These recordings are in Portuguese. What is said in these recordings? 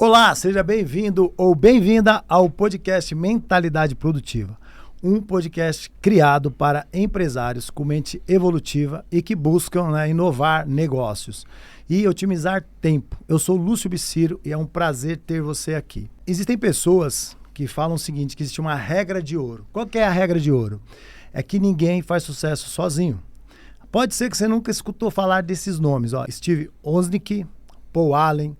Olá, seja bem-vindo ou bem-vinda ao podcast Mentalidade Produtiva, um podcast criado para empresários com mente evolutiva e que buscam inovar negócios e otimizar tempo. Eu sou Lúcio Biciro e é um prazer ter você aqui. Existem pessoas que falam o seguinte, que existe uma regra de ouro. Qual que é a regra de ouro? É que ninguém faz sucesso sozinho. Pode ser que você nunca escutou falar desses nomes, Steve Wozniak, Paul Allen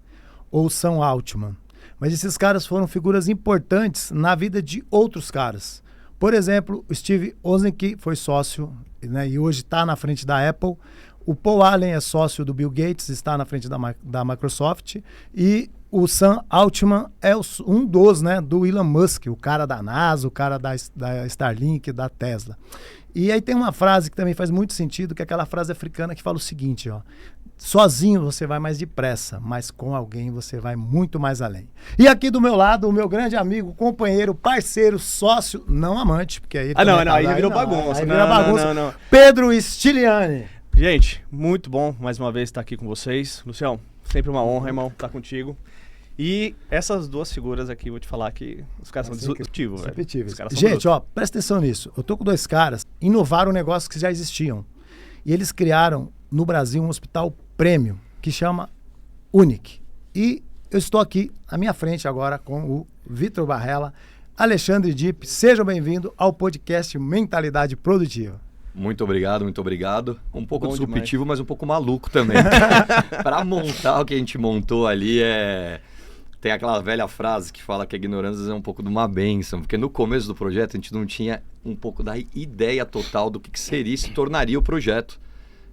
ou Sam Altman. Mas esses caras foram figuras importantes na vida de outros caras. Por exemplo, o Steve Wozniak foi sócio, e hoje está na frente da Apple. O Paul Allen é sócio do Bill Gates, está na frente da Microsoft. E o Sam Altman é um dos, do Elon Musk, o cara da NASA, o cara da Starlink, da Tesla. E aí tem uma frase que também faz muito sentido, que é aquela frase africana que fala o seguinte, sozinho você vai mais depressa, mas com alguém você vai muito mais além. E aqui do meu lado, o meu grande amigo, companheiro, parceiro, sócio, não amante, porque aí... aí virou bagunça. Não. Pedro Stiliani. Gente, muito bom mais uma vez estar aqui com vocês. Lucião, sempre uma honra, irmão, estar contigo. E essas duas figuras aqui, vou te falar que os caras são disruptivos, velho. Gente, presta atenção nisso. Eu tô com dois caras, inovaram negócios que já existiam. E eles criaram no Brasil um hospital premium que chama Unic. E eu estou aqui à minha frente agora com o Vitor Barrella, Alexandre Dipp. Sejam bem-vindos ao podcast Mentalidade Produtiva. Muito obrigado. Um pouco bom disruptivo, demais. Mas um pouco maluco também. Para montar o que a gente montou ali, tem aquela velha frase que fala que a ignorância é um pouco de uma bênção, porque no começo do projeto a gente não tinha um pouco da ideia total do que seria e se tornaria o projeto.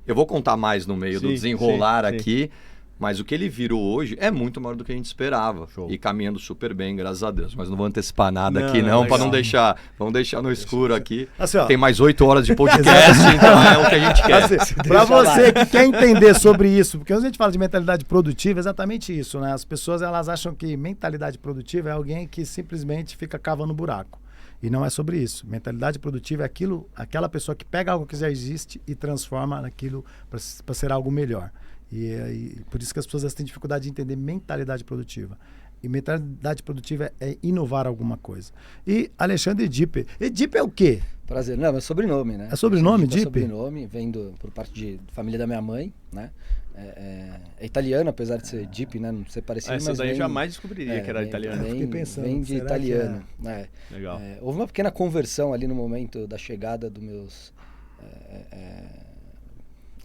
Eu vou contar mais no meio do desenrolar aqui, mas o que ele virou hoje é muito maior do que a gente esperava. Show. E caminhando super bem, graças a Deus. Mas não vou antecipar nada aqui não, para não deixar, vamos deixar no escuro aqui. Assim, tem mais 8 horas de podcast, então é o que a gente quer. Assim, para você que quer entender sobre isso, porque quando a gente fala de mentalidade produtiva, é exatamente isso, As pessoas elas acham que mentalidade produtiva é alguém que simplesmente fica cavando buraco. E não é sobre isso. Mentalidade produtiva é aquela pessoa que pega algo que já existe e transforma naquilo para ser algo melhor. E por isso que as pessoas têm dificuldade de entender mentalidade produtiva. E mentalidade produtiva é inovar alguma coisa. E Alexandre Dipp. E Dipp é o quê? Prazer. Não, é sobrenome, né? É sobrenome, Dipp? É sobrenome, vem por parte de família da minha mãe, né? É italiano, apesar de ser Dipp, né? Não ser parecido, mas daí jamais descobriria que era italiano. Fiquei pensando, vem de italiano. Legal. Houve uma pequena conversão ali no momento da chegada dos meus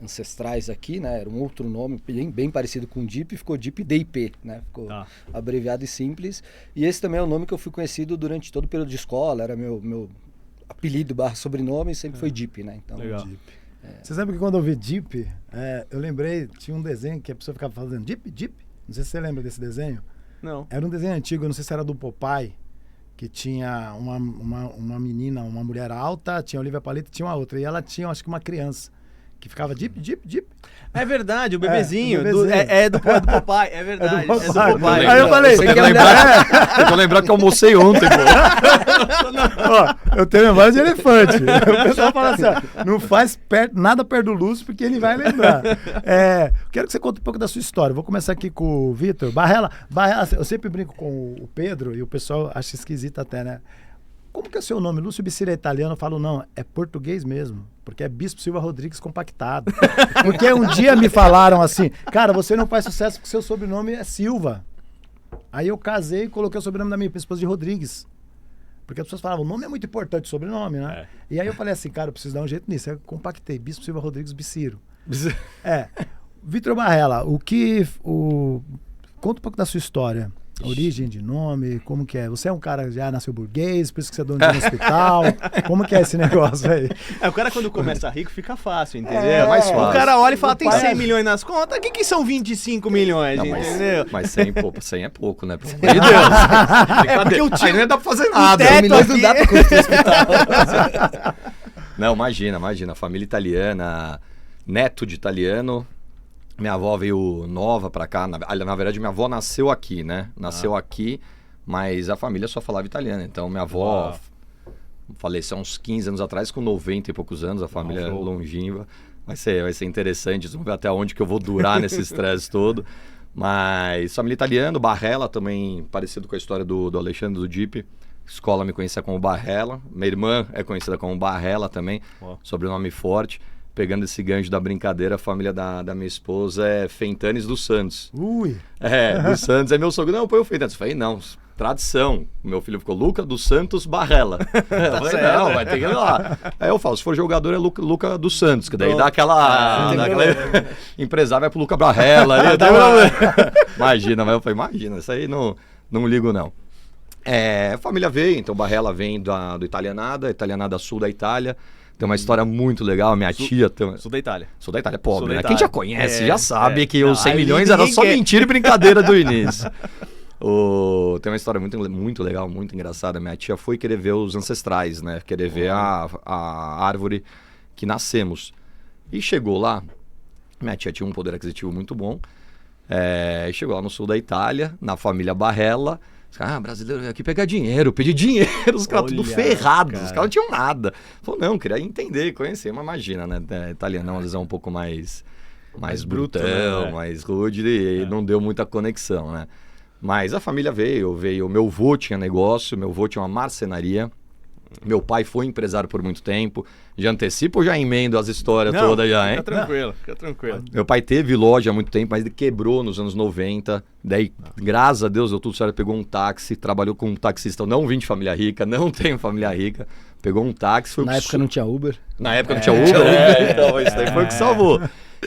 ancestrais aqui, né? Era um outro nome bem parecido com Dipp, ficou Dipp DIP, né? Ficou abreviado e simples. E esse também é o nome que eu fui conhecido durante todo o período de escola, era meu apelido / sobrenome, sempre foi Dipp, né? Então, legal. Dipp. Você sabe que quando eu vi Dipp, eu lembrei, tinha um desenho que a pessoa ficava fazendo Dipp. Não sei se você lembra desse desenho. Não. Era um desenho antigo, eu não sei se era do Popeye, que tinha uma menina, uma mulher alta, tinha Olivia Palito, tinha uma outra. E ela tinha, acho que uma criança, que ficava Dipp. É verdade, o bebezinho. É do Popeye, é verdade. É do Popeye. Aí eu falei... Eu tô lembrando que eu almocei ontem, pô. Eu tenho memória de elefante. O pessoal fala assim, não faz nada perto do Lúcio, porque ele vai lembrar. Quero que você conte um pouco da sua história. Vou começar aqui com o Vitor. Barrella, eu sempre brinco com o Pedro, e o pessoal acha esquisito até, né? Como que é o seu nome? Lúcio Biciro é italiano? Eu falo, não, é português mesmo. Porque é Bispo Silva Rodrigues compactado. Porque um dia me falaram assim, cara, você não faz sucesso porque seu sobrenome é Silva. Aí eu casei e coloquei o sobrenome da minha esposa de Rodrigues. Porque as pessoas falavam, o nome é muito importante, o sobrenome, né? E aí eu falei assim, cara, eu preciso dar um jeito nisso. Aí eu compactei, Bispo Silva Rodrigues Biciro. Vitor Barrella, conta um pouco da sua história. Origem de nome, como que é? Você é um cara que já nasceu burguês, por isso que você é dono de um hospital. Como que é esse negócio aí? O cara quando começa rico fica fácil, entendeu? É mais fácil. O cara olha e fala, tem 100 milhões nas contas, o que são 25 milhões, entendeu? Mas 100 é pouco, né? Pelo amor de Deus. Porque o tio... Aí não dá pra fazer nada. Não dá pra construir hospital. Não, imagina, família italiana, neto de italiano. Minha avó veio nova pra cá. Na verdade, minha avó nasceu aqui, né? Nasceu aqui, mas a família só falava italiano. Então, minha avó faleceu há uns 15 anos atrás, com 90 e poucos anos. A família longínqua. Vai ser interessante. Vamos ver até onde que eu vou durar nesse estresse todo. Mas família italiana, Barrella também, parecido com a história do Alexandre, do Jeep. Escola me conhecia como Barrella. Minha irmã é conhecida como Barrella também, sobrenome forte. Pegando esse gancho da brincadeira, a família da minha esposa é Fentanes dos Santos. Ui! Dos Santos. Aí meu sogro, não, põe o Fentanes. Eu falei, não, tradição. Meu filho ficou Luca dos Santos Barrella. Eu falei, não, vai ter que ir lá. Aí eu falo, se for jogador é Luca dos Santos, que daí dá aquela... empresário vai pro Luca Barrella. Imagina, mas eu falei, imagina, isso aí não ligo não. A família veio, então Barrella vem do Italianada sul da Itália. Tem uma história muito legal, minha tia... Sul da Itália. Sul da Itália, pobre, Sul da né? Itália. Quem já conhece, já sabe que os 100 milhões era só mentira e brincadeira do início. Tem uma história muito legal, muito engraçada. Minha tia foi querer ver os ancestrais, né? Querer ver a árvore que nascemos. E chegou lá, minha tia tinha um poder aquisitivo muito bom. Chegou lá no sul da Itália, na família Barrella. Brasileiro veio aqui pegar dinheiro, pedir dinheiro, os caras tudo ferrados, os caras não tinham nada. Falou, não, queria entender, conhecer, mas imagina, né? Italianão às vezes é um pouco mais brutão, né? Mais rude e não deu muita conexão, né? Mas a família veio, meu avô tinha negócio, meu avô tinha uma marcenaria, meu pai foi empresário por muito tempo, já antecipo ou já emendo as histórias todas já, hein? Fica tranquilo. Meu pai teve loja há muito tempo, mas ele quebrou nos anos 90, daí, graças a Deus, deu tudo certo, pegou um táxi, trabalhou com um taxista, eu não vim de família rica, não tenho família rica, pegou um táxi... Na época não tinha Uber. Na época não tinha Uber, então isso daí foi o que salvou.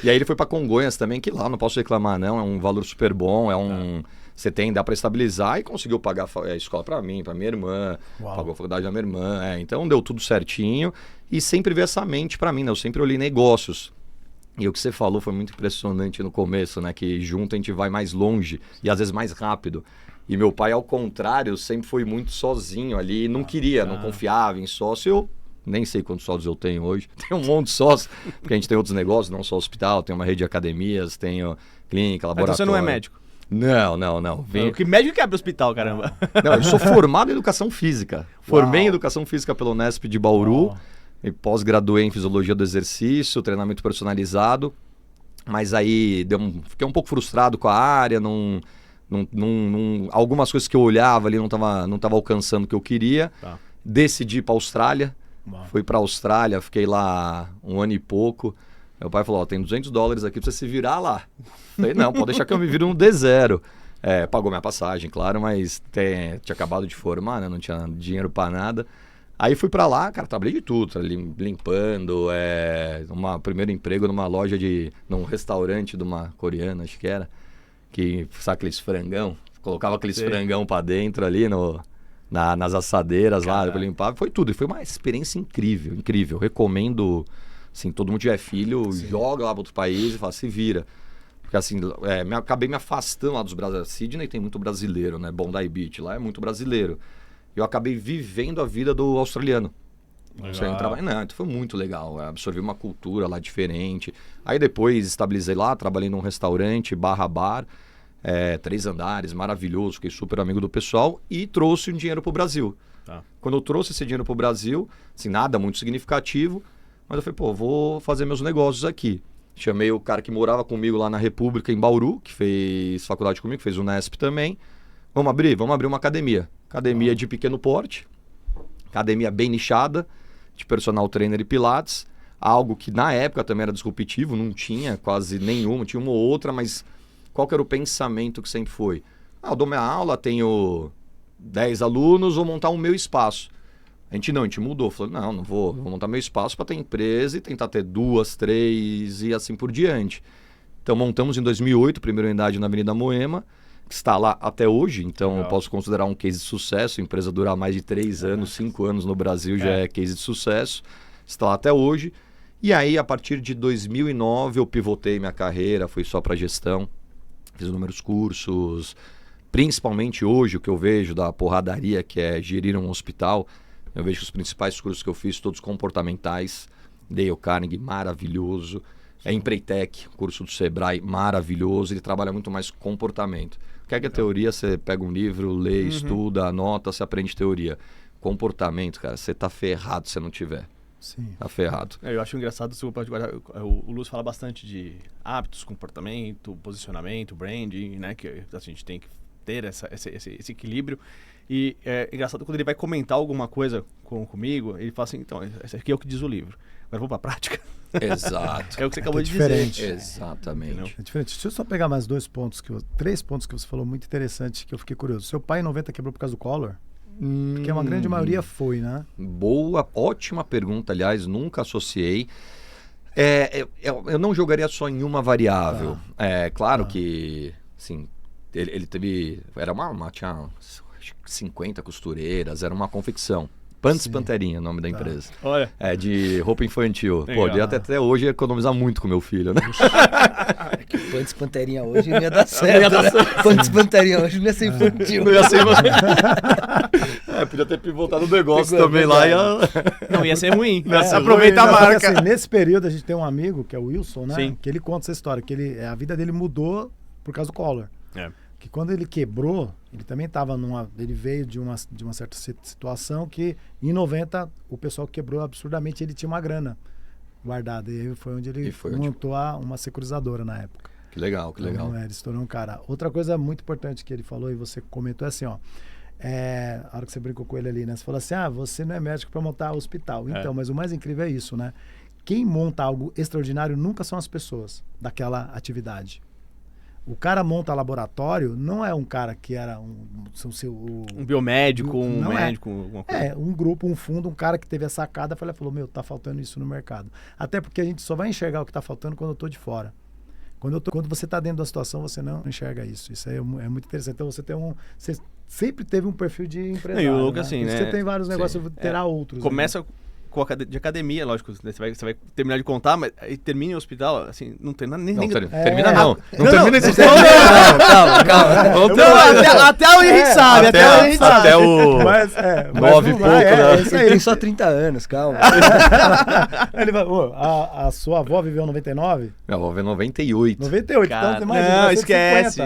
E aí ele foi pra Congonhas também, que lá não posso reclamar não, é um valor super bom, Você dá para estabilizar e conseguiu pagar a escola para mim, para minha irmã, pagou a faculdade da minha irmã. Então deu tudo certinho e sempre veio essa mente para mim, né? Eu sempre olhei negócios. E o que você falou foi muito impressionante no começo, né? Que junto a gente vai mais longe e às vezes mais rápido. E meu pai, ao contrário, sempre foi muito sozinho ali, não queria, não confiava em sócio. Eu nem sei quantos sócios eu tenho hoje. Tenho um monte de sócios, porque a gente tem outros negócios, não só hospital, tem uma rede de academias, tenho clínica, laboratório. Então você não é médico? Não. Que médico que abre hospital, caramba. Não, eu sou formado em Educação Física. Formei em Educação Física pela Unesp de Bauru. E pós-graduei em Fisiologia do Exercício, treinamento personalizado. Mas aí fiquei um pouco frustrado com a área. Algumas coisas que eu olhava ali não tava alcançando o que eu queria. Decidi ir para a Austrália. Fui para a Austrália, fiquei lá 1 ano e pouco. Meu pai falou, tem $200 aqui pra você se virar lá. Falei, não, pode deixar que eu me viro no D0. Pagou minha passagem, claro, mas tinha acabado de formar, né? Não tinha dinheiro pra nada. Aí fui pra lá, cara, trabalhei de tudo, limpando, primeiro emprego numa loja num restaurante de uma coreana, acho que era, que, sabe aqueles frangão? Colocava aqueles frangão pra dentro ali nas assadeiras. Caramba. Lá, eu limpava, foi tudo. E foi uma experiência incrível. Recomendo... Assim, todo mundo tiver filho, joga lá para outro país e fala, se vira. Porque assim, acabei me afastando lá dos brasileiros. Sydney tem muito brasileiro, né? Bondi Beach, lá é muito brasileiro. Eu acabei vivendo a vida do australiano. Então foi muito legal. Absorvi uma cultura lá diferente. Aí depois estabilizei lá, trabalhei num restaurante, bar, 3 andares, maravilhoso. Fiquei super amigo do pessoal e trouxe um dinheiro pro Brasil. Quando eu trouxe esse dinheiro pro Brasil, assim, nada muito significativo, mas eu falei, vou fazer meus negócios aqui. Chamei o cara que morava comigo lá na República, em Bauru, que fez faculdade comigo, fez o Unesp também. Vamos abrir uma academia. Academia de pequeno porte, academia bem nichada, de personal trainer e pilates. Algo que na época também era disruptivo, não tinha quase nenhuma, tinha uma ou outra, mas qual que era o pensamento que sempre foi? Eu dou minha aula, tenho 10 alunos, vou montar o meu espaço. A gente mudou, falou, não vou montar meu espaço para ter empresa e tentar ter 2, 3 e assim por diante. Então montamos em 2008 a primeira unidade na Avenida Moema, que está lá até hoje, então eu posso considerar um case de sucesso, a empresa durar mais de 3 anos, 5 anos no Brasil já é case de sucesso, está lá até hoje. E aí a partir de 2009 eu pivotei minha carreira, fui só para gestão, fiz inúmeros cursos, principalmente hoje o que eu vejo da porradaria que é gerir um hospital. Eu vejo que os principais cursos que eu fiz, todos comportamentais. Dale Carnegie, maravilhoso. Empreitec, curso do Sebrae, maravilhoso. Ele trabalha muito mais comportamento. Quer que a teoria, você pega um livro, lê, estuda, anota, você aprende teoria. Comportamento, cara, você tá ferrado se você não tiver. Sim. Tá ferrado. Eu acho engraçado, o Lúcio fala bastante de hábitos, comportamento, posicionamento, branding, né? Que a gente tem que ter esse equilíbrio. E é engraçado quando ele vai comentar alguma coisa comigo, ele fala assim, então, esse aqui é o que diz o livro. Agora vamos pra prática. Exato. É o que você acabou de diferente. dizer. Exatamente. Entendeu? É diferente. Deixa eu só pegar mais 3 pontos que você falou muito interessantes que eu fiquei curioso. Seu pai em 90 quebrou por causa do Collor? Porque uma grande maioria foi, né? Boa, ótima pergunta, aliás, nunca associei. Eu não jogaria só em uma variável. É claro que, assim, ele teve... tinha 50 costureiras, era uma confecção. Pants Panterinha, o nome da empresa. Olha. É de roupa infantil. Legal. Pô, devia até hoje economizar muito com meu filho, né? Que Pants Panterinha hoje não ia dar certo. Né? Pants Panterinha hoje não ia ser infantil. Não ia ser... podia ter pivotado o negócio também lá. Não ia ser ruim. Aproveita a marca. Assim, nesse período a gente tem um amigo, que é o Wilson, né? Sim. Que ele conta essa história, que a vida dele mudou por causa do Collor. Que quando ele quebrou, ele também estava ele veio de uma certa situação que em 90 o pessoal quebrou absurdamente, ele tinha uma grana guardada. E aí foi onde ele montou uma securizadora na época. Que legal, que legal. Então, ele se tornou um cara. Outra coisa muito importante que ele falou e você comentou é assim, ó. A hora que você brincou com ele ali, né? Você falou assim, você não é médico para montar hospital. Então, mas o mais incrível é isso, né? Quem monta algo extraordinário nunca são as pessoas daquela atividade. O cara monta laboratório, não é um cara que era um biomédico, um médico, alguma coisa. Um grupo, um fundo, um cara que teve a sacada falou, tá faltando isso no mercado. Até porque a gente só vai enxergar o que tá faltando quando eu tô de fora. Quando você tá dentro da situação, você não enxerga isso. Isso aí é muito interessante. Então você sempre teve um perfil de empresário. E o Lucas, né? assim, né? Você tem vários negócios, terá outros. Começa... Né? de academia, lógico, né? Você vai terminar de contar, mas aí termina em hospital, assim, não tem nada nem... Termina não. Não termina esse Calma. Até onde a gente sabe, até o 9 e pouco, né? Isso aí tem só 30 anos, calma. Ele vai, a sua avó viveu 99? Minha avó viveu 98. 98, cara, então você imagina. Não, esquece.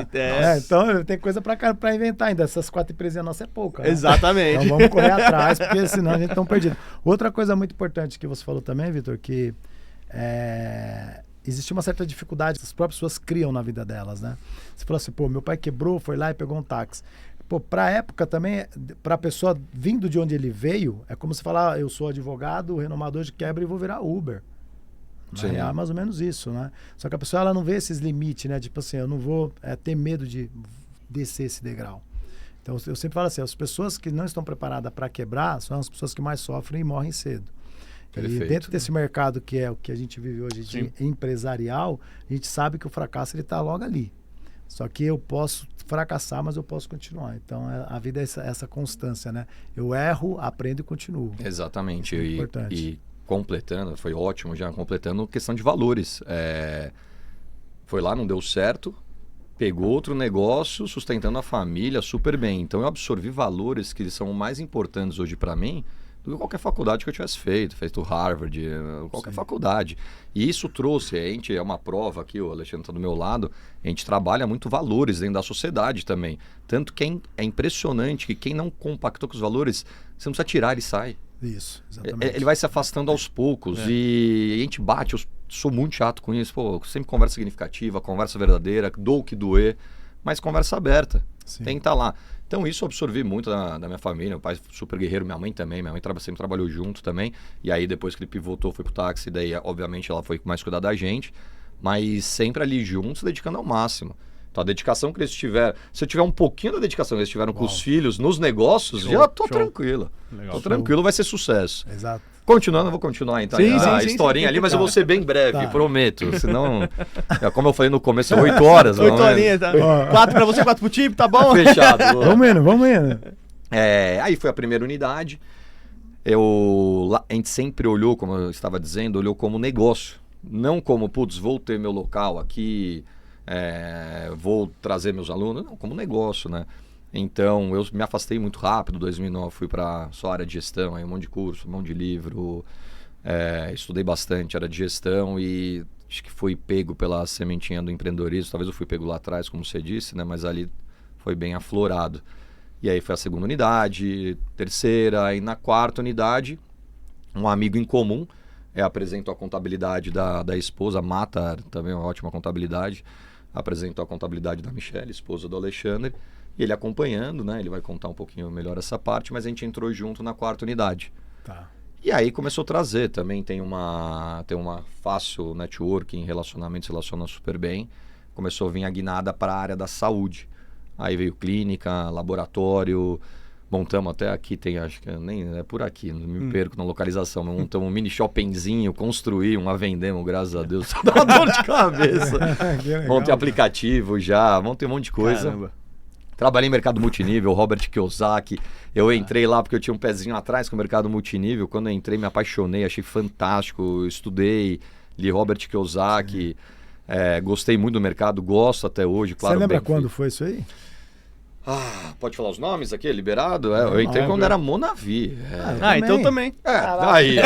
Então tem coisa pra inventar ainda. Essas 4 empresas nossas é pouca. Né? Exatamente. Então vamos correr atrás, porque senão a gente tá perdido. Outra coisa muito importante que você falou também, Vitor, que existe uma certa dificuldade que as próprias pessoas criam na vida delas, né? Você falou assim, meu pai quebrou, foi lá e pegou um táxi. Pra época também, pra pessoa vindo de onde ele veio, é como se falar, eu sou advogado, renomado hoje quebra e vou virar Uber. É mais ou menos isso, né? Só que a pessoa ela não vê esses limites, né? Tipo assim, eu não vou ter medo de descer esse degrau. Então eu sempre falo assim, as pessoas que não estão preparadas para quebrar são as pessoas que mais sofrem e morrem cedo. Perfeito. E dentro desse mercado que é o que a gente vive hoje de empresarial, a gente sabe que o fracasso ele está logo ali. Só que eu posso fracassar, mas eu posso continuar. Então a vida é essa constância, né? Eu erro, aprendo e continuo. Exatamente. É importante. E completando, foi ótimo já, completando questão de valores. Foi lá, não deu certo, pegou outro negócio, sustentando a família super bem. Então eu absorvi valores que são mais importantes hoje para mim do que qualquer faculdade que eu tivesse feito Harvard, qualquer faculdade. E isso trouxe, é uma prova aqui, o Alexandre está do meu lado, a gente trabalha muito valores dentro da sociedade também. Tanto que é impressionante que quem não compactou com os valores, você não precisa tirar, ele sai. Isso, exatamente. Ele vai se afastando aos poucos e a gente bate, eu sou muito chato com isso, sempre conversa significativa, conversa verdadeira, dou o que doer, mas conversa aberta, tem que estar lá. Então isso eu absorvi muito da minha família, meu pai super guerreiro, minha mãe também, sempre trabalhou junto também, e aí depois que ele pivotou, foi pro táxi, daí obviamente ela foi mais cuidar da gente, mas sempre ali juntos, dedicando ao máximo. Então a dedicação que eles tiveram, se eu tiver um pouquinho da dedicação que eles tiveram com os filhos nos negócios, já tô tranquilo. Tô tranquilo, vai ser sucesso. Exato. Continuando, eu vou continuar então a historinha ali, mas eu vou ser bem breve, prometo. Senão, como eu falei no começo, 8 horas. 8 horinhas, tá? 4 pra você, 4 pro time, tá bom? Fechado. Vamos indo. Aí foi a primeira unidade. A gente sempre olhou, como eu estava dizendo, olhou como negócio. Não como, vou ter meu local aqui, vou trazer meus alunos. Não, como negócio, né? Então, eu me afastei muito rápido, 2009 fui para só área de gestão, aí um monte de curso, um monte de livro, estudei bastante área de gestão e acho que fui pego pela sementinha do empreendedorismo, talvez eu fui pego lá atrás, como você disse, né? Mas ali foi bem aflorado. E aí foi a segunda unidade, terceira, e na quarta unidade um amigo em comum, apresentou a contabilidade da esposa, Mata, também uma ótima contabilidade, apresentou a contabilidade da Michelle, esposa do Alexandre, e ele acompanhando, né? Ele vai contar um pouquinho melhor essa parte, mas a gente entrou junto na 4ª unidade. Tá. E aí começou a trazer, também tem uma fácil networking, relacionamento, se relaciona super bem. Começou a vir a guinada para a área da saúde. Aí veio clínica, laboratório, montamos até aqui, acho que nem é por aqui, não me perco na localização, mas montamos um mini shoppingzinho, construímos, vendemos, graças a Deus, dá uma dor de cabeça. Montei aplicativo já, montei um monte de coisa. Caramba. Trabalhei em mercado multinível, Robert Kiyosaki. Eu entrei lá porque eu tinha um pezinho atrás com o mercado multinível. Quando eu entrei, me apaixonei, achei fantástico. Estudei, li Robert Kiyosaki. Gostei muito do mercado, gosto até hoje. Claro, você lembra quando foi isso aí? Pode falar os nomes aqui? Liberado? Eu entrei quando era Monavi. Então também. Aí, ó.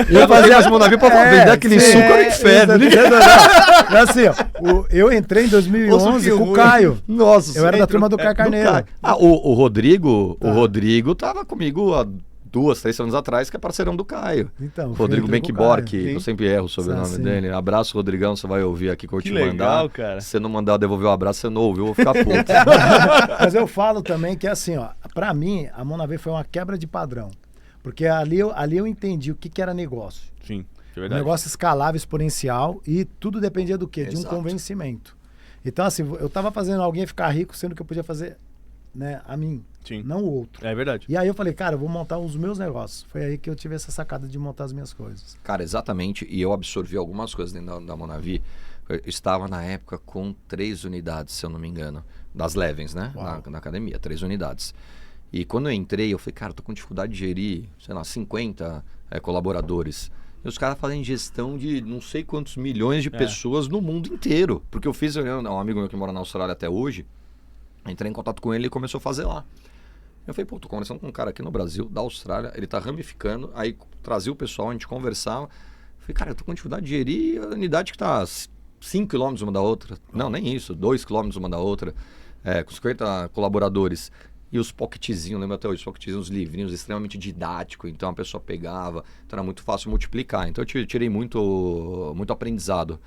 Eu fazia as Monavi pra vender aquele suco no inferno. Assim, ó, eu entrei em 2011 com o Caio. Nossa, eu era da turma do Caio Carneiro. O Rodrigo tava comigo há 2, 3 anos atrás, que é parceirão do Caio. Então, Rodrigo Benquibor, que eu sempre erro sobre o nome dele. Abraço, Rodrigão, você vai ouvir aqui que eu te mandar. Legal, cara. Se você não mandar devolver o abraço, você não ouviu, eu vou ficar puto. Mas eu falo também que assim, ó, pra mim, a Monavi foi uma quebra de padrão. Porque ali eu entendi o que era negócio. Sim, é Um verdade. negócio escalável, exponencial, e tudo dependia do quê? De um Exato. convencimento. Então, assim, eu tava fazendo alguém ficar rico, sendo que eu podia fazer, né, a mim, Sim. não o outro. É verdade. E aí eu falei, cara, eu vou montar os meus negócios. Foi aí que eu tive essa sacada de montar as minhas coisas. Cara, exatamente. E eu absorvi algumas coisas dentro da Monavi. Eu estava na época com 3 unidades, se eu não me engano. Das Levens, né? Na academia, 3 unidades. E quando eu entrei, eu falei, cara, eu tô com dificuldade de gerir, sei lá, 50 colaboradores. E os caras fazem gestão de não sei quantos milhões de pessoas no mundo inteiro. Porque eu fiz, um amigo meu que mora na Austrália até hoje, entrei em contato com ele e começou a fazer lá. Eu falei, tô conversando com um cara aqui no Brasil, da Austrália, ele tá ramificando, aí trazia o pessoal, a gente conversava. Eu falei, cara, eu tô com dificuldade de gerir a unidade que tá 5 km uma da outra. Não, nem isso, 2 km uma da outra, com 50 colaboradores. E os pocketzinhos, lembra até hoje, os pocketzinhos, os livrinhos extremamente didáticos, então a pessoa pegava, então era muito fácil multiplicar. Então eu tirei muito aprendizado.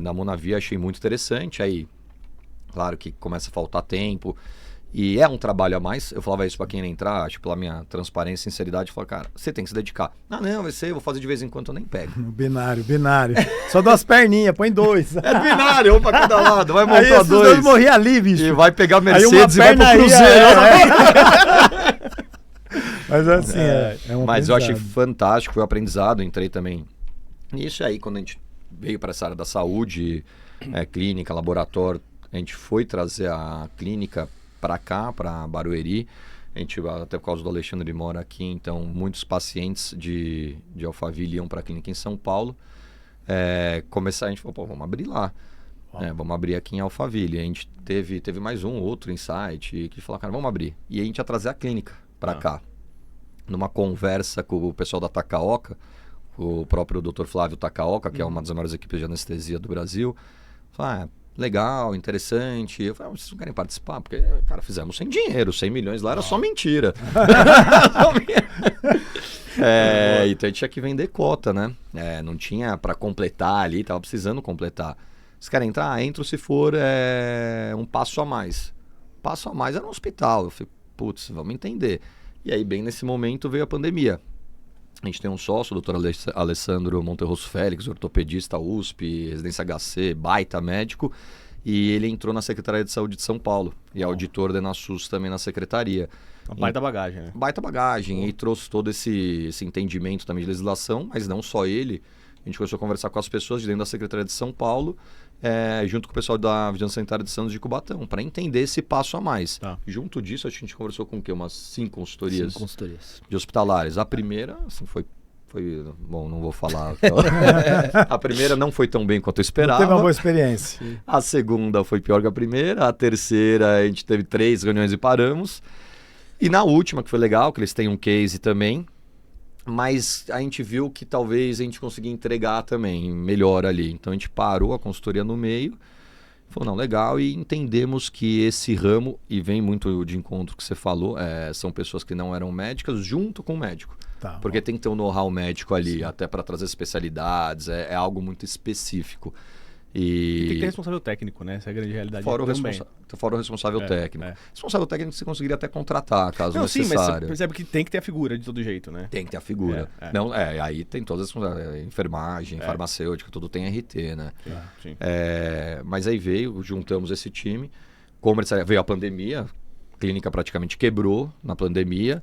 Na Monavi, achei muito interessante, aí claro que começa a faltar tempo. E é um trabalho a mais. Eu falava isso pra quem ia entrar, tipo, pela minha transparência e sinceridade. Eu falava, cara, você tem que se dedicar. Não, eu vou fazer de vez em quando, eu nem pego. Binário. Só 2 perninhas, põe 2. É binário, um pra cada lado, vai montar aí esses 2. Eu morri ali, bicho. E vai pegar aí Mercedes uma e vai pro perna Cruzeiro. Mas assim, um Mas eu achei aprendizado. fantástico, foi um aprendizado, entrei também. E isso aí, quando a gente veio para essa área da saúde, clínica, laboratório, a gente foi trazer a clínica para cá, para Barueri. A gente, até por causa do Alexandre, ele mora aqui, então muitos pacientes de Alphaville iam para a clínica em São Paulo. A gente falou, vamos abrir lá. Vamos abrir aqui em Alphaville. A gente teve mais outro insight que falou, cara, vamos abrir. E a gente ia trazer a clínica para cá. Numa conversa com o pessoal da Takaoka, o próprio Dr. Flávio Takaoka, que é uma das maiores equipes de anestesia do Brasil, falou, legal, interessante. Eu falei, vocês não querem participar? Porque, cara, fizemos sem dinheiro, 100 milhões lá era só mentira. Então a gente tinha que vender cota, né? Não tinha para completar ali, tava precisando completar. Vocês querem entrar? Entro se for um passo a mais. Passo a mais era um hospital. Eu falei, putz, vamos entender. E aí, bem nesse momento, veio a pandemia. A gente tem um sócio, o Dr. Alessandro Monterroso Félix, ortopedista USP, residência HC, baita médico, e ele entrou na Secretaria de Saúde de São Paulo, e é auditor da ENASUS também na secretaria. Uma baita bagagem, né? Baita bagagem, e trouxe todo esse entendimento também de legislação, mas não só ele. A gente começou a conversar com as pessoas de dentro da Secretaria de São Paulo, junto com o pessoal da Vigilância Sanitária de Santos de Cubatão, para entender esse passo a mais. Junto disso, acho que a gente conversou com o quê? Umas 5 consultorias. 5 consultorias. De hospitalares. A primeira, assim, foi... Bom, não vou falar. A primeira não foi tão bem quanto eu esperava. Teve uma boa experiência. A segunda foi pior que a primeira. A terceira, a gente teve 3 reuniões e paramos. E na última, que foi legal, que eles têm um case também, mas a gente viu que talvez a gente conseguia entregar também melhor ali. Então a gente parou a consultoria no meio. Falou, não, legal, e entendemos que esse ramo, e vem muito de encontro que você falou, são pessoas que não eram médicas junto com o médico. Tá, porque tem que ter um know-how médico ali, até para trazer especialidades, é algo muito específico. E tem que ter responsável técnico, né? Essa é a grande realidade. Fora o responsável técnico. Responsável técnico você conseguiria até contratar, caso necessário. Sim, mas você percebe que tem que ter a figura de todo jeito, né? Tem que ter a figura. Não, aí tem todas as enfermagem, farmacêutica, tudo tem RT, né? Sim. Mas aí juntamos esse time, veio a pandemia, a clínica praticamente quebrou na pandemia,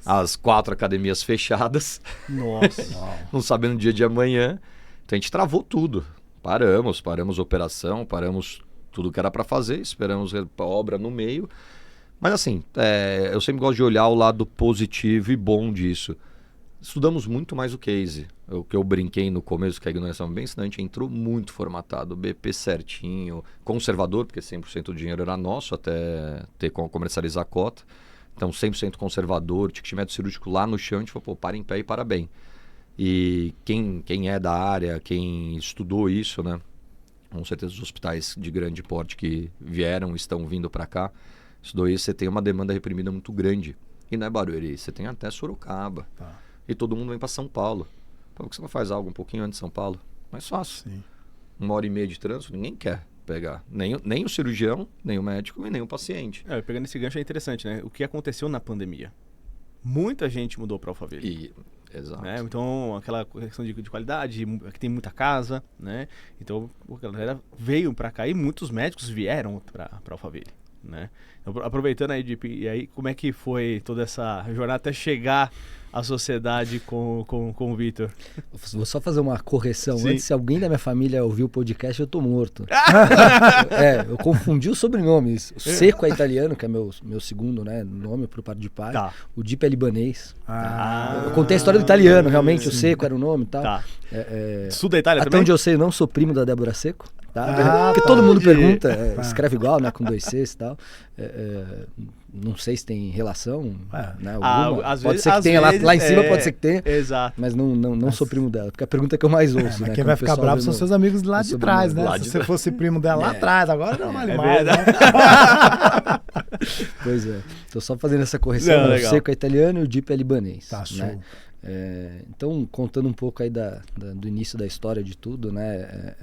as 4 academias fechadas. Nossa! Não sabendo o dia de amanhã. Então a gente travou tudo. Paramos operação, paramos tudo que era para fazer, esperamos a obra no meio. Mas assim, eu sempre gosto de olhar o lado positivo e bom disso. Estudamos muito mais o case. O que eu brinquei no começo, que a ignorância é bem ensinante, entrou muito formatado, BP certinho, conservador, porque 100% do dinheiro era nosso até ter como comercializar a cota. Então 100% conservador, ticket médio cirúrgico lá no chão, a gente falou, para em pé e para bem. E quem é da área, quem estudou isso, né? Com certeza os hospitais de grande porte que estão vindo para cá, estudou isso, você tem uma demanda reprimida muito grande. E não é Barueri, você tem até Sorocaba. Tá. E todo mundo vem para São Paulo. Por que você não faz algo um pouquinho antes de São Paulo? Mais fácil. Sim. 1h30 de trânsito, ninguém quer pegar. Nem o cirurgião, nem o médico e nem o paciente. Pegando esse gancho é interessante, né? O que aconteceu na pandemia? Muita gente mudou para Alphaville. Exato. Né? Então, aquela questão de qualidade, aqui tem muita casa, né? Então, a galera veio para cá e muitos médicos vieram para Alphaville, né? Então, aproveitando aí, e aí, como é que foi toda essa jornada até chegar à sociedade com o Vitor? Vou só fazer uma correção. Sim. Antes, se alguém da minha família ouvir o podcast, eu tô morto. Eu confundi os sobrenomes. O Seco é italiano, que é meu segundo, né, nome por parte de pai. Tá. O Dip é libanês. Eu contei a história do italiano, realmente. Sim. O Seco era o nome e tal. Tá. Sul da Itália até também? onde eu sei, eu não sou primo da Débora Seco. Tá? Porque todo mundo pergunta, escreve igual, né, com 2 Cs e tal. Não sei se tem relação, né, alguma. Pode ser que tenha lá em cima, pode ser que tenha. Exato. Mas não sou primo dela, porque a pergunta que eu mais ouço, né? Quem vai ficar bravo são seus amigos lá de trás, né? Se você fosse primo dela lá atrás, agora não vale mais. Né? Pois é. Tô só fazendo essa correção. O Seco é italiano e o Dip é libanês. Tá, né? Então, contando um pouco aí do início da história de tudo, né?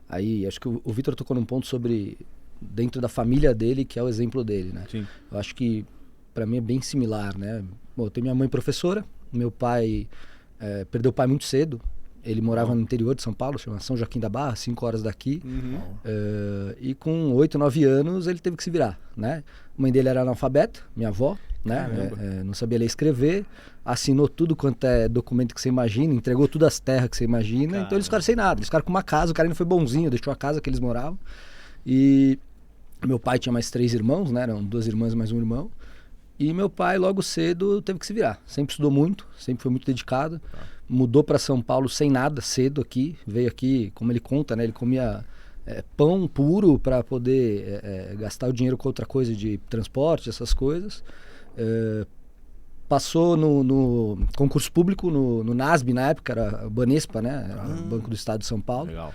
Aí, acho que o Vitor tocou num ponto sobre dentro da família dele, que é o exemplo dele, né? Sim. Eu acho que para mim é bem similar, né? Bom, eu tenho minha mãe professora, meu pai perdeu o pai muito cedo. Ele morava no interior de São Paulo, chama São Joaquim da Barra, 5 horas daqui. E com 8, 9 anos ele teve que se virar, né? A mãe dele era analfabeta, minha avó, né? Não sabia ler e escrever, assinou tudo quanto é documento que você imagina, entregou todas as terras que você imagina. Então eles ficaram sem nada, eles ficaram com uma casa, o cara ainda foi bonzinho, deixou a casa que eles moravam. E meu pai tinha mais 3 irmãos, né? Eram 2 irmãs e mais um irmão. E meu pai logo cedo teve que se virar, sempre estudou muito, sempre foi muito dedicado. Mudou para São Paulo sem nada, cedo aqui, veio aqui, como ele conta, né? Ele comia pão puro para poder gastar o dinheiro com outra coisa de transporte, essas coisas. Passou no concurso público, no NASB na época, era o Banespa, né? Era o Banco do Estado de São Paulo. Legal.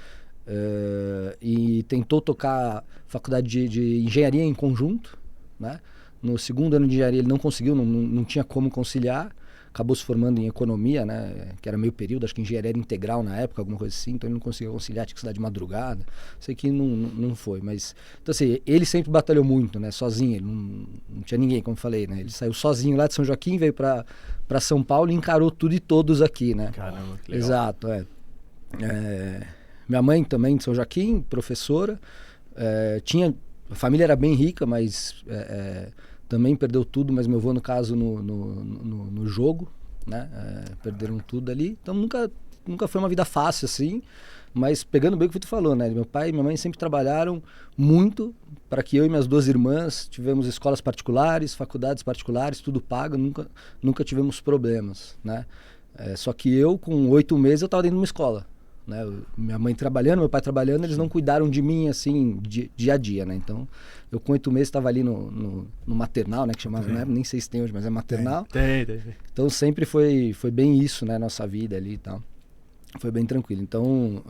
E tentou tocar faculdade de engenharia em conjunto, né? No segundo ano de engenharia ele não conseguiu, não tinha como conciliar. Acabou se formando em economia, né? Que era meio período, acho que engenharia era integral na época, alguma coisa assim, então ele não conseguia conciliar, tinha que estudar de madrugada. Sei que não foi, mas... Então assim, ele sempre batalhou muito, né? Sozinho, ele não tinha ninguém, como eu falei, né? Ele saiu sozinho lá de São Joaquim, veio para São Paulo e encarou tudo e todos aqui, né? Caramba, que legal. Exato, minha mãe também de São Joaquim, professora, a família era bem rica, mas... também perdeu tudo, mas meu avô, no caso, no jogo, né? Perderam tudo ali. Então, nunca foi uma vida fácil, assim. Mas pegando bem o que tu falou, né? Meu pai e minha mãe sempre trabalharam muito para que eu e minhas 2 irmãs tivemos escolas particulares, faculdades particulares, tudo pago. Nunca tivemos problemas, né? Só que eu, com 8 meses, eu estava dentro de uma escola. Né? Minha mãe trabalhando, meu pai trabalhando, eles não cuidaram de mim assim, dia a dia, né? Então, eu com 8 meses estava ali no maternal, né? Que chamava, né? Nem sei se tem hoje, mas é maternal. Tem. Então, sempre foi bem isso, né? Nossa vida ali e tal. Foi bem tranquilo. Então,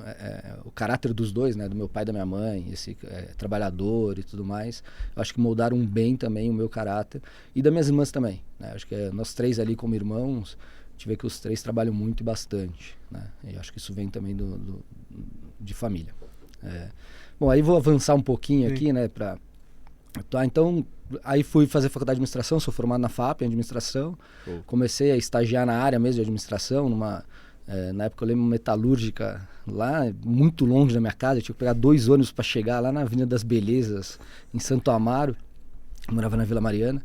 o caráter dos dois, né? Do meu pai e da minha mãe, esse trabalhador e tudo mais, eu acho que moldaram bem também o meu caráter. E das minhas irmãs também, né? Acho que nós 3 ali como irmãos, a gente vê que os 3 trabalham muito e bastante, né? E acho que isso vem também de família. Bom, aí vou avançar um pouquinho aqui, né? Então, aí fui fazer faculdade de administração, sou formado na FAP em administração. Comecei a estagiar na área mesmo de administração, na época eu lembro metalúrgica lá, muito longe da minha casa, eu tinha que pegar 2 ônibus para chegar lá na Avenida das Belezas, em Santo Amaro, eu morava na Vila Mariana.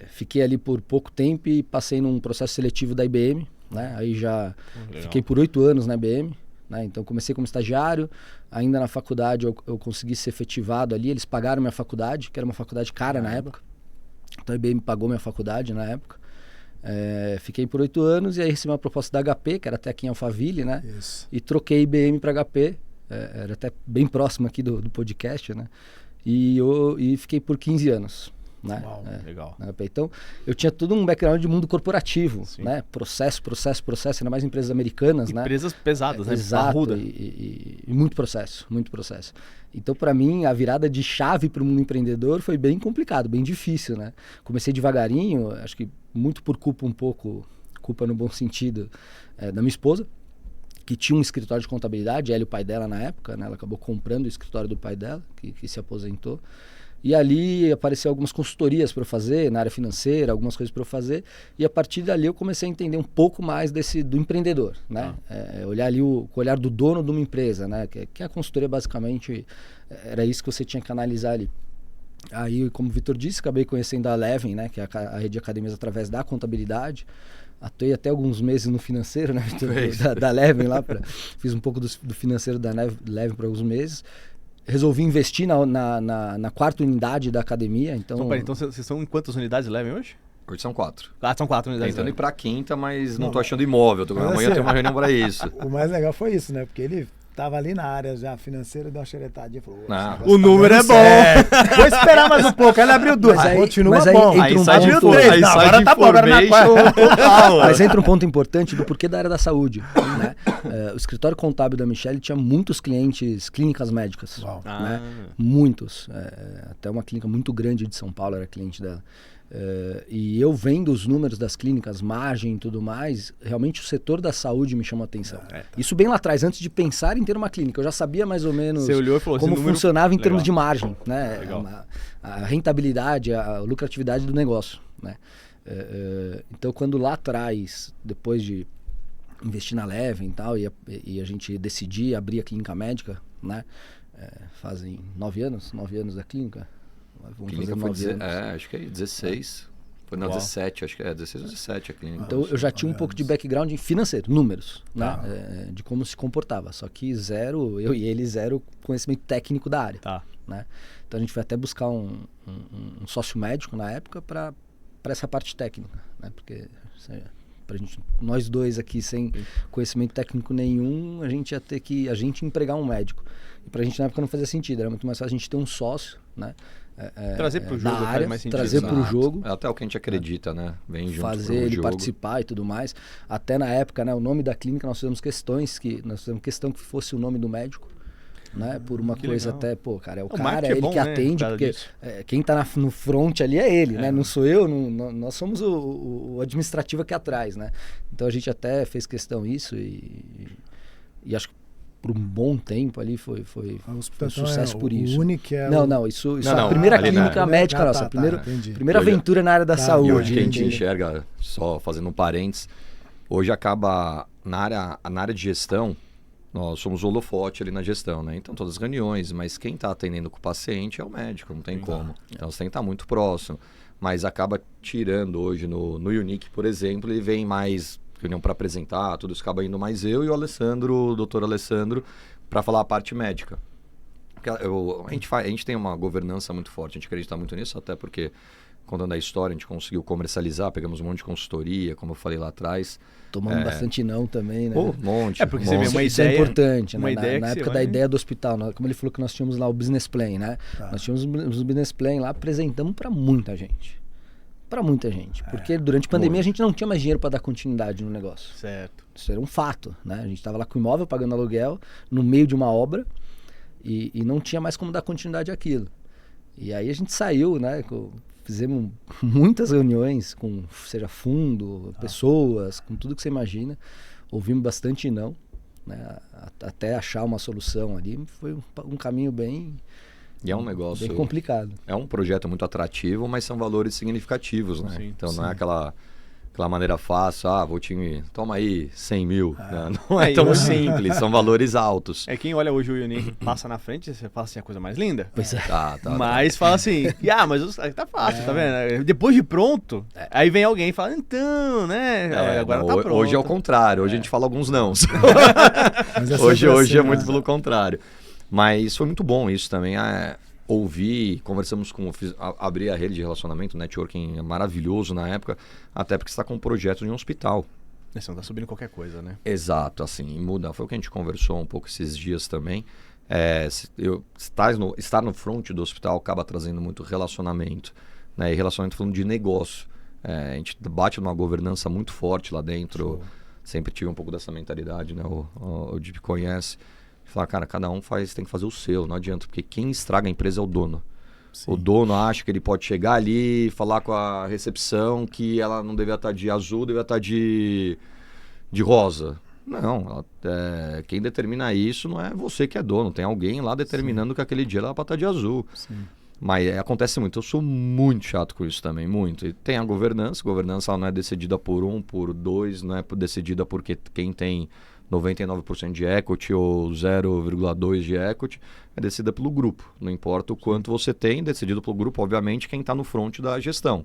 Fiquei ali por pouco tempo e passei num processo seletivo da IBM, né? Aí já fiquei por 8 anos na IBM, né? Então comecei como estagiário, ainda na faculdade eu consegui ser efetivado ali, eles pagaram minha faculdade, que era uma faculdade cara na época, então a IBM pagou minha faculdade na época. Fiquei por 8 anos e aí recebi uma proposta da HP, que era até aqui em Alphaville, né? Isso. E troquei IBM para HP, era até bem próximo aqui do podcast, né? E fiquei por 15 anos. Né? Uau, legal. Então, eu tinha todo um background de mundo corporativo, né? Processo, ainda mais empresas americanas, empresas pesadas, né? Exato, e muito processo. Então, para mim, a virada de chave para o mundo empreendedor foi bem complicado, bem difícil, né? Comecei devagarinho, acho que muito por culpa no bom sentido, da minha esposa, que tinha um escritório de contabilidade, ela e o pai dela na época, né? Ela acabou comprando o escritório do pai dela, que se aposentou. E ali apareceu algumas consultorias para eu fazer, na área financeira, algumas coisas para eu fazer. E a partir dali eu comecei a entender um pouco mais do empreendedor, né? Olhar ali com o olhar do dono de uma empresa, né? Que a consultoria basicamente era isso que você tinha que analisar ali. Aí, como o Vitor disse, acabei conhecendo a Leven, né? Que é a rede de academias através da contabilidade. Atuei até alguns meses no financeiro, né? da Leven lá. Fiz um pouco do financeiro da Leven por alguns meses. Resolvi investir na 4ª unidade da academia. Então vocês são em quantas unidades Leven hoje? Hoje são 4. São 4 unidades. Tentando ir pra 5ª, mas não tô achando imóvel. Amanhã tem uma reunião para isso. O mais legal foi isso, né? Porque ele tava ali na área já financeira, deu uma xeretadinha e falou: o número é bom. Vou esperar mais um pouco. Ela abriu 2, aí continua bom. Aí abriu 3, agora tá bom, agora na 4. Mas entra um ponto importante do porquê da área da saúde, né? O escritório contábil da Michelle tinha muitos clientes, clínicas médicas, né? Muitos. Até uma clínica muito grande de São Paulo era cliente dela. E eu vendo os números das clínicas, margem e tudo mais, realmente o setor da saúde me chamou a atenção. Isso bem lá atrás, antes de pensar em ter uma clínica, eu já sabia mais ou menos como funcionava em termos de margem, né? A rentabilidade, a lucratividade do negócio, né? Então, quando lá atrás, depois de investir na Leven e tal, e a gente decidir abrir a clínica médica, né? Fazem 9 anos da clínica. Vamos fazer 9 anos. Acho que é 16. Foi na 17, acho que 16 ou 17 a clínica. Então eu já tinha um pouco de background em financeiro, números, né? De como se comportava. Só que eu e ele zero conhecimento técnico da área. Né? Então a gente foi até buscar um sócio médico na época para essa parte técnica, né? Porque pra gente, nós dois aqui sem conhecimento técnico nenhum, a gente ia ter que empregar um médico. E pra gente na época não fazia sentido, era muito mais fácil a gente ter um sócio, né? Trazer pro jogo área, faz mais sentido. Trazer pro jogo. É até o que a gente acredita, né? Vem junto fazer ele participar e tudo mais. Até na época, né? O nome da clínica nós fizemos questão que fosse o nome do médico. Né? Por uma coisa legal. Até, pô, cara, é ele que atende, porque quem tá no front ali é ele, né? Não sou eu, nós somos o administrativo aqui atrás, né? Então a gente até fez questão isso e acho que por um bom tempo ali foi um sucesso por isso. Isso é a primeira clínica médica nossa, primeira aventura na área da saúde. E hoje que a gente enxerga, só fazendo um parênteses, hoje acaba na área de gestão, nós somos o holofote ali na gestão, né? Então, todas as reuniões, mas quem está atendendo com o paciente é o médico, não tem como. Então, você tem que estar muito próximo. Mas acaba tirando hoje no Unique, por exemplo, e vem mais reunião para apresentar, tudo isso acaba indo mais eu e o doutor Alessandro, para falar a parte médica. A gente tem uma governança muito forte, a gente acredita muito nisso, até porque, contando a história, a gente conseguiu comercializar, pegamos um monte de consultoria, como eu falei lá atrás. Tomando bastante não também, né? Um monte. Porque você vê uma isso ideia... é importante, uma né? Ideia na época da ideia do hospital, como ele falou que nós tínhamos lá o business plan, né? Nós tínhamos os business plan lá, apresentamos para muita gente. para muita gente. Porque durante a pandemia a gente não tinha mais dinheiro para dar continuidade no negócio. Certo. Isso era um fato, né? A gente estava lá com o imóvel pagando aluguel no meio de uma obra e não tinha mais como dar continuidade àquilo. E aí a gente saiu, né? Fizemos muitas reuniões com, seja fundo, pessoas, com tudo que você imagina. Ouvimos bastante não, né? Até achar uma solução ali. Foi um caminho bem... E é um negócio... bem complicado. É um projeto muito atrativo, mas são valores significativos, né? Sim, então sim. não é aquela maneira fácil, vou te... Toma aí 100 mil. Não é tão simples, são valores altos. É quem olha hoje o Uni passa na frente, você fala assim, a coisa mais linda. Pois é. Mas fala assim, mas tá fácil, tá vendo? Depois de pronto, aí vem alguém e fala, então, né? Agora não, tá pronto. Hoje é o contrário, hoje a gente fala alguns nãos. Mas hoje assim, é muito pelo contrário. Mas foi muito bom isso também, ouvir, conversamos abrir a rede de relacionamento, networking é maravilhoso na época, até porque você está com um projeto de um hospital. Você não tá subindo qualquer coisa, né? Exato, assim, muda. Foi o que a gente conversou um pouco esses dias também. Estar no front do hospital acaba trazendo muito relacionamento, né? E relacionamento falando de negócio. A gente bate numa governança muito forte lá dentro. Sempre tive um pouco dessa mentalidade, né? O Deep conhece. Falar, cara, cada um tem que fazer o seu, não adianta, porque quem estraga a empresa é o dono. Sim. O dono acha que ele pode chegar ali e falar com a recepção que ela não devia estar de azul, devia estar de rosa. Não, quem determina isso não é você que é dono, tem alguém lá determinando que aquele dia ela vai estar de azul. Sim. Mas acontece muito, eu sou muito chato com isso também, muito. E tem a governança ela não é decidida por 1, por 2, não é decidida porque quem tem 99% de equity ou 0,2% de equity, é decidida pelo grupo. Não importa o quanto você tem, decidido pelo grupo, obviamente, quem está no front da gestão.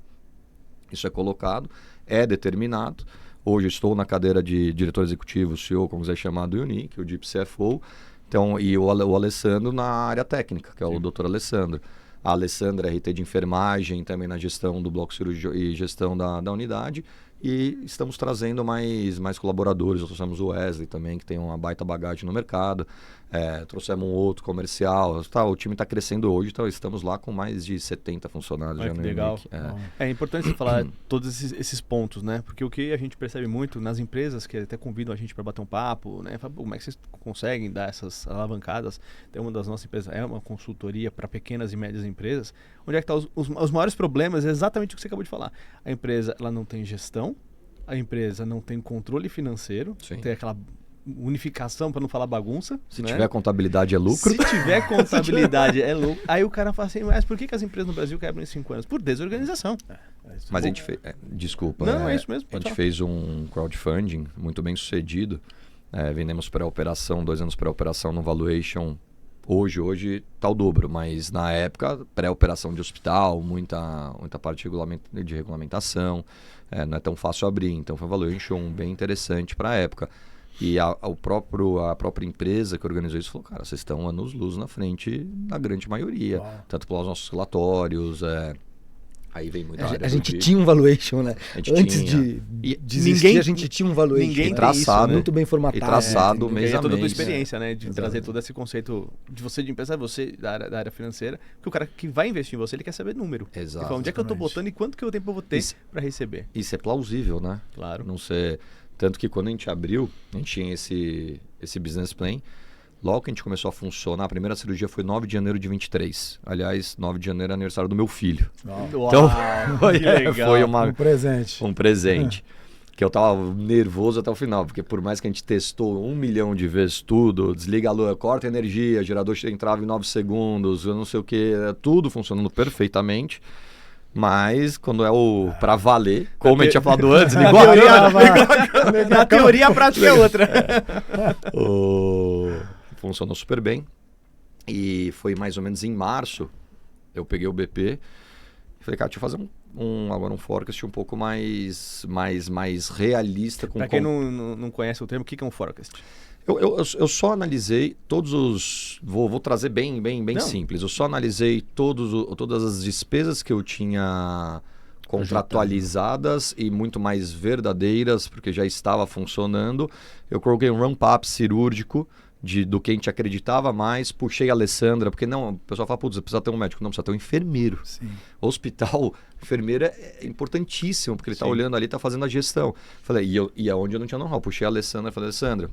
Isso é colocado, é determinado. Hoje estou na cadeira de diretor executivo, CEO, como quiser chamar, do Unique, o Deep CFO, então, e o Alessandro na área técnica, que é o Dr. Alessandro. A Alessandra é RT de enfermagem, também na gestão do bloco cirúrgico e gestão da unidade. E estamos trazendo mais colaboradores. Trouxemos o Wesley também, que tem uma baita bagagem no mercado. Trouxemos um outro comercial. O time está crescendo hoje, então estamos lá com mais de 70 funcionários. Já que no legal. Unique. É importante você falar todos esses pontos, né? Porque o que a gente percebe muito nas empresas que até convidam a gente para bater um papo, né? Fala, como é que vocês conseguem dar essas alavancadas? Tem uma das nossas empresas, é uma consultoria para pequenas e médias empresas. Onde é que estão os maiores problemas? É exatamente o que você acabou de falar. A empresa ela não tem gestão, a empresa não tem controle financeiro, tem aquela unificação, para não falar bagunça. Se tiver contabilidade é lucro. Se tiver contabilidade é lucro. Aí o cara fala assim, mas por que as empresas no Brasil quebram em 5 anos? Por desorganização. Mas a gente fez... desculpa. Não, é isso mesmo. A gente fez um crowdfunding muito bem sucedido. Vendemos pré-operação, 2 anos pré-operação no valuation. Hoje está o dobro, mas na época, pré-operação de hospital, muita parte de regulamentação, não é tão fácil abrir, então foi um valuation bem interessante para a época. E a própria empresa que organizou isso falou, cara, vocês estão anos-luz na frente da grande maioria, tanto pelos nossos relatórios, aí vem muita área. A gente tinha um valuation, né? Antes de desistir, a gente tinha um valuation. Ninguém traçado, isso, muito bem formatado. E traçado mês a mês. toda a tua experiência, né? De trazer todo esse conceito de você de empresa, você da área financeira, porque o cara que vai investir em você, ele quer saber número. Exato. Ele fala, onde é que eu estou botando e quanto que eu tempo eu vou ter para receber. Isso é plausível, né? Claro. Não ser... Tanto que quando a gente abriu, a gente tinha esse business plan. Logo que a gente começou a funcionar, a primeira cirurgia foi 9 de janeiro de 23. Aliás, 9 de janeiro é aniversário do meu filho. Uau, então, foi um presente. Um presente. Que eu tava nervoso até o final, porque por mais que a gente testou 1 milhão de vezes tudo, desliga a luz, corta a energia, gerador entrava em 9 segundos, eu não sei o que, tudo funcionando perfeitamente. Mas quando é o pra valer, como a gente tinha falado antes, ligou na teoria a prática é outra. Funcionou super bem. E foi mais ou menos em março, eu peguei o BP e falei, cara, deixa eu fazer agora um forecast um pouco mais realista. Pra quem não conhece o termo, o que é um forecast? Eu só analisei todos os... Vou trazer bem simples. Eu só analisei todas as despesas que eu tinha contratualizadas e muito mais verdadeiras, porque já estava funcionando. Eu coloquei um ramp-up cirúrgico, do que a gente acreditava mais, puxei a Alessandra, porque não, o pessoal fala, putz, precisa ter um médico, não, precisa ter um enfermeiro. Sim. Hospital, enfermeiro é importantíssimo, porque ele está olhando ali, está fazendo a gestão. Falei, e aonde eu não tinha know-how, puxei a Alessandra, falei, Alessandra,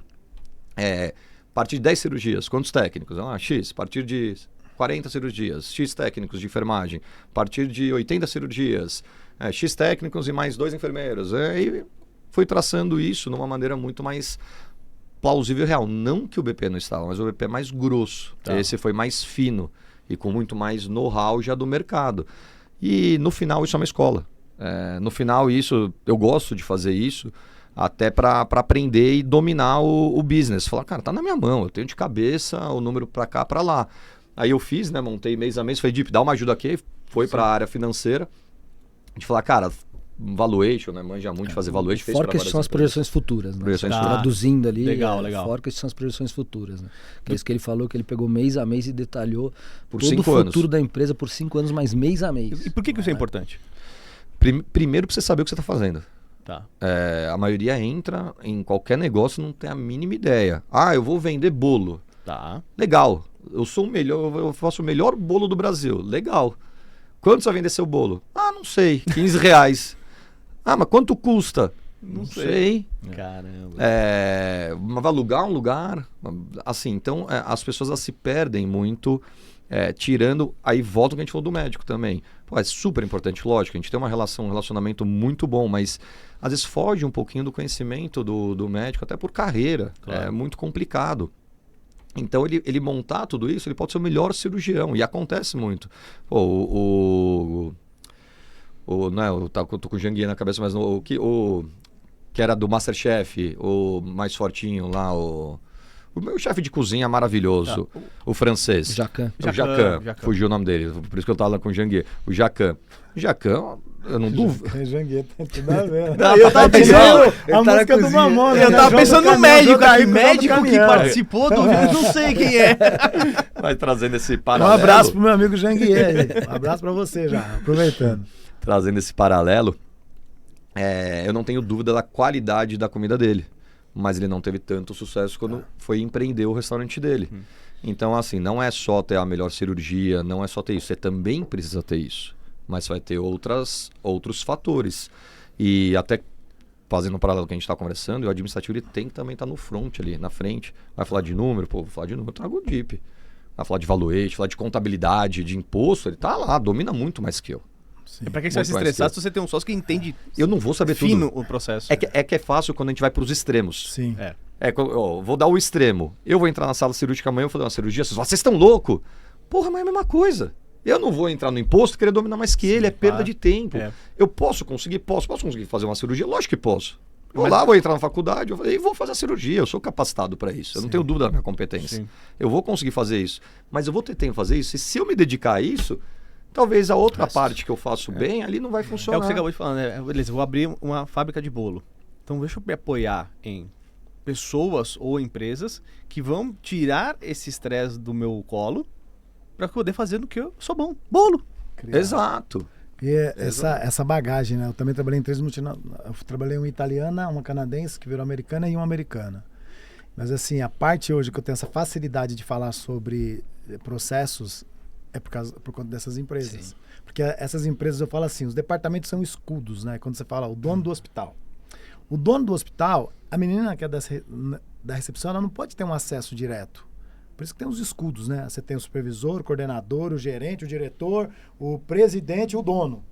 a partir de 10 cirurgias, quantos técnicos? X, a partir de 40 cirurgias, X técnicos de enfermagem, a partir de 80 cirurgias, X técnicos e mais 2 enfermeiros. E fui traçando isso de uma maneira muito mais plausível e real. Não que o BP não estava, mas o BP é mais grosso. Tá. Esse foi mais fino e com muito mais know-how já do mercado. E no final isso é uma escola. No final eu gosto de fazer isso até para aprender e dominar o business. Falar, cara, tá na minha mão, eu tenho de cabeça o número para cá, para lá. Aí eu fiz, né, montei mês a mês, falei, Deep, dá uma ajuda aqui, foi para a área financeira. De falar, cara, valuation, né? Manja muito de fazer valuation. Forecast são as projeções futuras, né? Projeções futuras. Traduzindo ali, legal. Forecast são as projeções futuras, né? Que é isso que ele falou, que ele pegou mês a mês e detalhou por todo 5 o anos. futuro da empresa por 5 anos, mas mês a mês. E por que isso é importante? Primeiro, pra você saber o que você está fazendo. Tá. A maioria entra em qualquer negócio e não tem a mínima ideia. Eu vou vender bolo. Tá. Legal. Eu sou o melhor, eu faço o melhor bolo do Brasil. Legal. Quanto você vai vender seu bolo? Não sei. R$15. Mas quanto custa? Não sei. Caramba. Vai alugar um lugar? Assim, então as pessoas elas se perdem muito tirando... Aí volta o que a gente falou do médico também. É super importante, lógico. A gente tem um relacionamento muito bom, mas às vezes foge um pouquinho do conhecimento do médico, até por carreira. Claro. É muito complicado. Então, ele montar tudo isso, ele pode ser o melhor cirurgião. E acontece muito. Não é, eu tô com o Janguier na cabeça, mas o que era do Masterchef, o mais fortinho lá, o meu chefe de cozinha maravilhoso, o francês. Jacan. Jacan. Fugiu o nome dele, por isso que eu tava lá com o Janguier. O Jacan, eu não duvido. Janguier tem tudo a ver. Eu tava pensando... A música do Mamona. Eu tava pensando no médico aqui, médico que participou do vídeo, não sei quem é. Vai trazendo esse paralelo. Um abraço pro meu amigo Janguier. Um abraço pra você já, aproveitando. Trazendo esse paralelo, eu não tenho dúvida da qualidade da comida dele, mas ele não teve tanto sucesso quando foi empreender o restaurante dele. Então, assim, não é só ter a melhor cirurgia, não é só ter isso, você também precisa ter isso, mas vai ter outros fatores. E até fazendo um paralelo que a gente está conversando, o administrativo ele tem que também estar no front ali, na frente. Vai falar de número, vou falar de número, eu trago o DIP. Vai falar de valuation, falar de contabilidade, de imposto, ele tá lá, domina muito mais que eu. Pra que você vai se estressar se você tem um sócio que entende eu não vou saber fino tudo. O processo? É façil quando a gente vai para os extremos. Sim. Vou dar o extremo. Eu vou entrar na sala cirúrgica amanhã, eu vou fazer uma cirurgia, vocês estão loucos? Porra, mas é a mesma coisa. Eu não vou entrar no imposto e querer dominar mais que ele, é perda de tempo. Eu posso conseguir fazer uma cirurgia? Lógico que posso. Vou entrar na faculdade e vou fazer a cirurgia. Eu sou capacitado para isso. Eu não tenho dúvida da minha competência. Sim. Eu vou conseguir fazer isso. Mas eu vou ter tempo de fazer isso. E se eu me dedicar a isso, talvez a outra parte que eu faço bem, ali não vai funcionar. É o que você acabou de falar, né? Beleza, eu vou abrir uma fábrica de bolo. Então deixa eu me apoiar em pessoas ou empresas que vão tirar esse estresse do meu colo para poder fazer no que eu sou bom. Bolo. Exato. E essa bagagem, né? Eu também trabalhei em 3 multinacionais. Eu trabalhei uma italiana, uma canadense que virou americana e uma americana. Mas assim, a parte hoje que eu tenho essa facilidade de falar sobre processos é por conta dessas empresas. Sim. Porque essas empresas, eu falo assim, os departamentos são escudos, né? Quando você fala o dono do hospital. O dono do hospital, a menina que é da recepção, ela não pode ter um acesso direto. Por isso que tem os escudos, né? Você tem o supervisor, o coordenador, o gerente, o diretor, o presidente e o dono.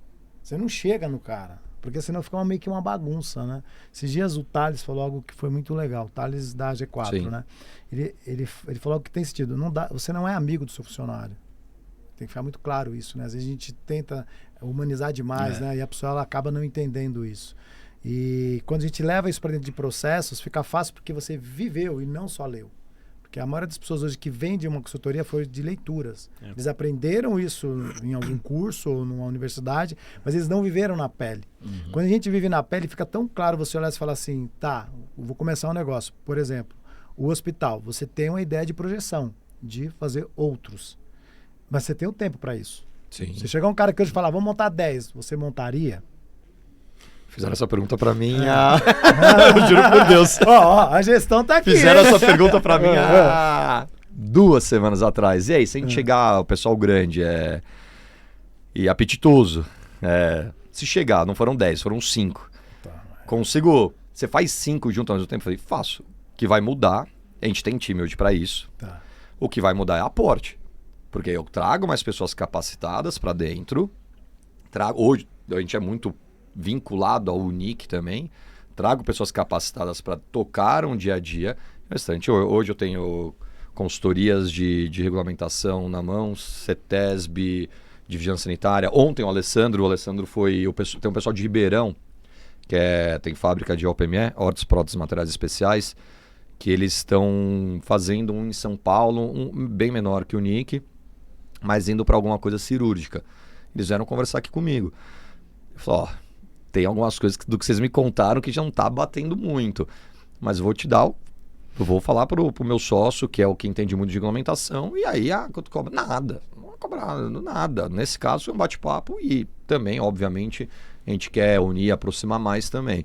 Você não chega no cara, porque senão fica meio que uma bagunça, né? Esses dias o Thales falou algo que foi muito legal. O Thales da G4, Sim. né? Ele falou algo que tem sentido. Você não é amigo do seu funcionário. Tem que ficar muito claro isso, né? Às vezes a gente tenta humanizar demais, né? E a pessoa ela acaba não entendendo isso. E quando a gente leva isso para dentro de processos, fica fácil porque você viveu e não só leu. Porque a maioria das pessoas hoje que vem de uma consultoria foi de leituras. Eles aprenderam isso em algum curso ou numa universidade, mas eles não viveram na pele. Quando a gente vive na pele, fica tão claro você olhar e falar assim, tá, eu vou começar um negócio. Por exemplo, o hospital. Você tem uma ideia de projeção, de fazer outros. Mas você tem o tempo para isso. Sim. Se chegar um cara que hoje falar, vamos montar 10, você montaria? Fizeram essa pergunta pra mim Eu juro por Deus. A gestão tá aqui. Fizeram essa pergunta pra mim há 2 semanas atrás. E aí, se a gente chegar, o pessoal grande e apetitoso, se chegar, não foram 10, foram 5. Consigo... Você faz 5 junto ao mesmo tempo? Eu falei, faço. O que vai mudar, a gente tem time hoje pra isso. Tá. O que vai mudar é aporte. Porque eu trago mais pessoas capacitadas pra dentro. Hoje, a gente é muito vinculado ao Unique também. Trago pessoas capacitadas para tocar um dia a dia. Restante, hoje eu tenho consultorias de regulamentação na mão, CETESB, de vigilância sanitária. Ontem o Alessandro foi... Tem um pessoal de Ribeirão, que tem fábrica de OPME, Hortos, Próteses, Materiais Especiais, que eles estão fazendo um em São Paulo, bem menor que o Unique, mas indo para alguma coisa cirúrgica. Eles vieram conversar aqui comigo. Eu falei, tem algumas coisas do que vocês me contaram que já não tá batendo muito, mas eu vou falar pro meu sócio, que é o que entende muito de regulamentação, e aí quanto cobra? Nada. Não vai cobrar nada. Nesse caso, é um bate-papo e também, obviamente, a gente quer unir e aproximar mais também.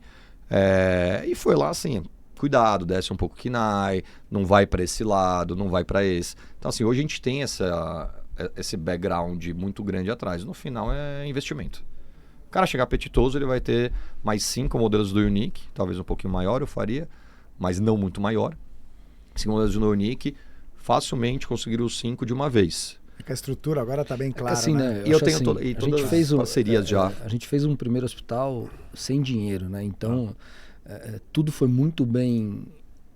E foi lá assim, cuidado, desce um pouco o KNAI, não vai para esse lado, não vai para esse. Então assim, hoje a gente tem esse background muito grande atrás. No final é investimento. O cara chegar apetitoso, ele vai ter mais 5 modelos do Unique, talvez um pouquinho maior eu faria, mas não muito maior. 5 modelos do Unique, facilmente conseguir os 5 de uma vez. A estrutura agora está bem clara, assim, né? E eu tenho todas as parcerias já. A gente fez um primeiro hospital sem dinheiro, né? Então, tudo foi muito bem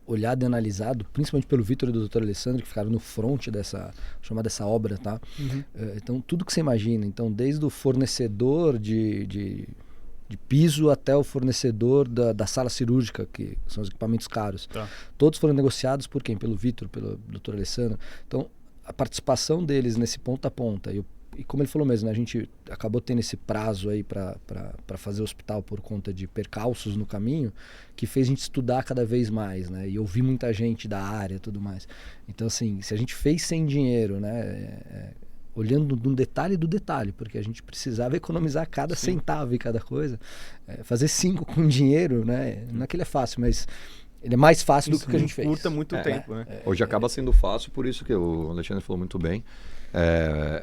olhado e analisado, principalmente pelo Vitor e do Dr. Alessandro, que ficaram no front dessa obra, tá? Uhum. Então, tudo que você imagina. Então, desde o fornecedor de piso até o fornecedor da sala cirúrgica, que são os equipamentos caros. Tá. Todos foram negociados por quem? Pelo Vitor, pelo Dr. Alessandro. Então, a participação deles nesse ponta a ponta, e como ele falou mesmo, né, a gente acabou tendo esse prazo aí para fazer o hospital por conta de percalços no caminho, que fez a gente estudar cada vez mais, né, e ouvir muita gente da área e tudo mais. Então, assim, se a gente fez sem dinheiro, né, olhando num detalhe do detalhe, porque a gente precisava economizar cada centavo e cada coisa, fazer 5 com dinheiro, né, não é que ele é fácil, mas... Ele é mais fácil do que o que a gente fez. Curta muito tempo, né? Hoje acaba sendo fácil, por isso que o Alexandre falou muito bem.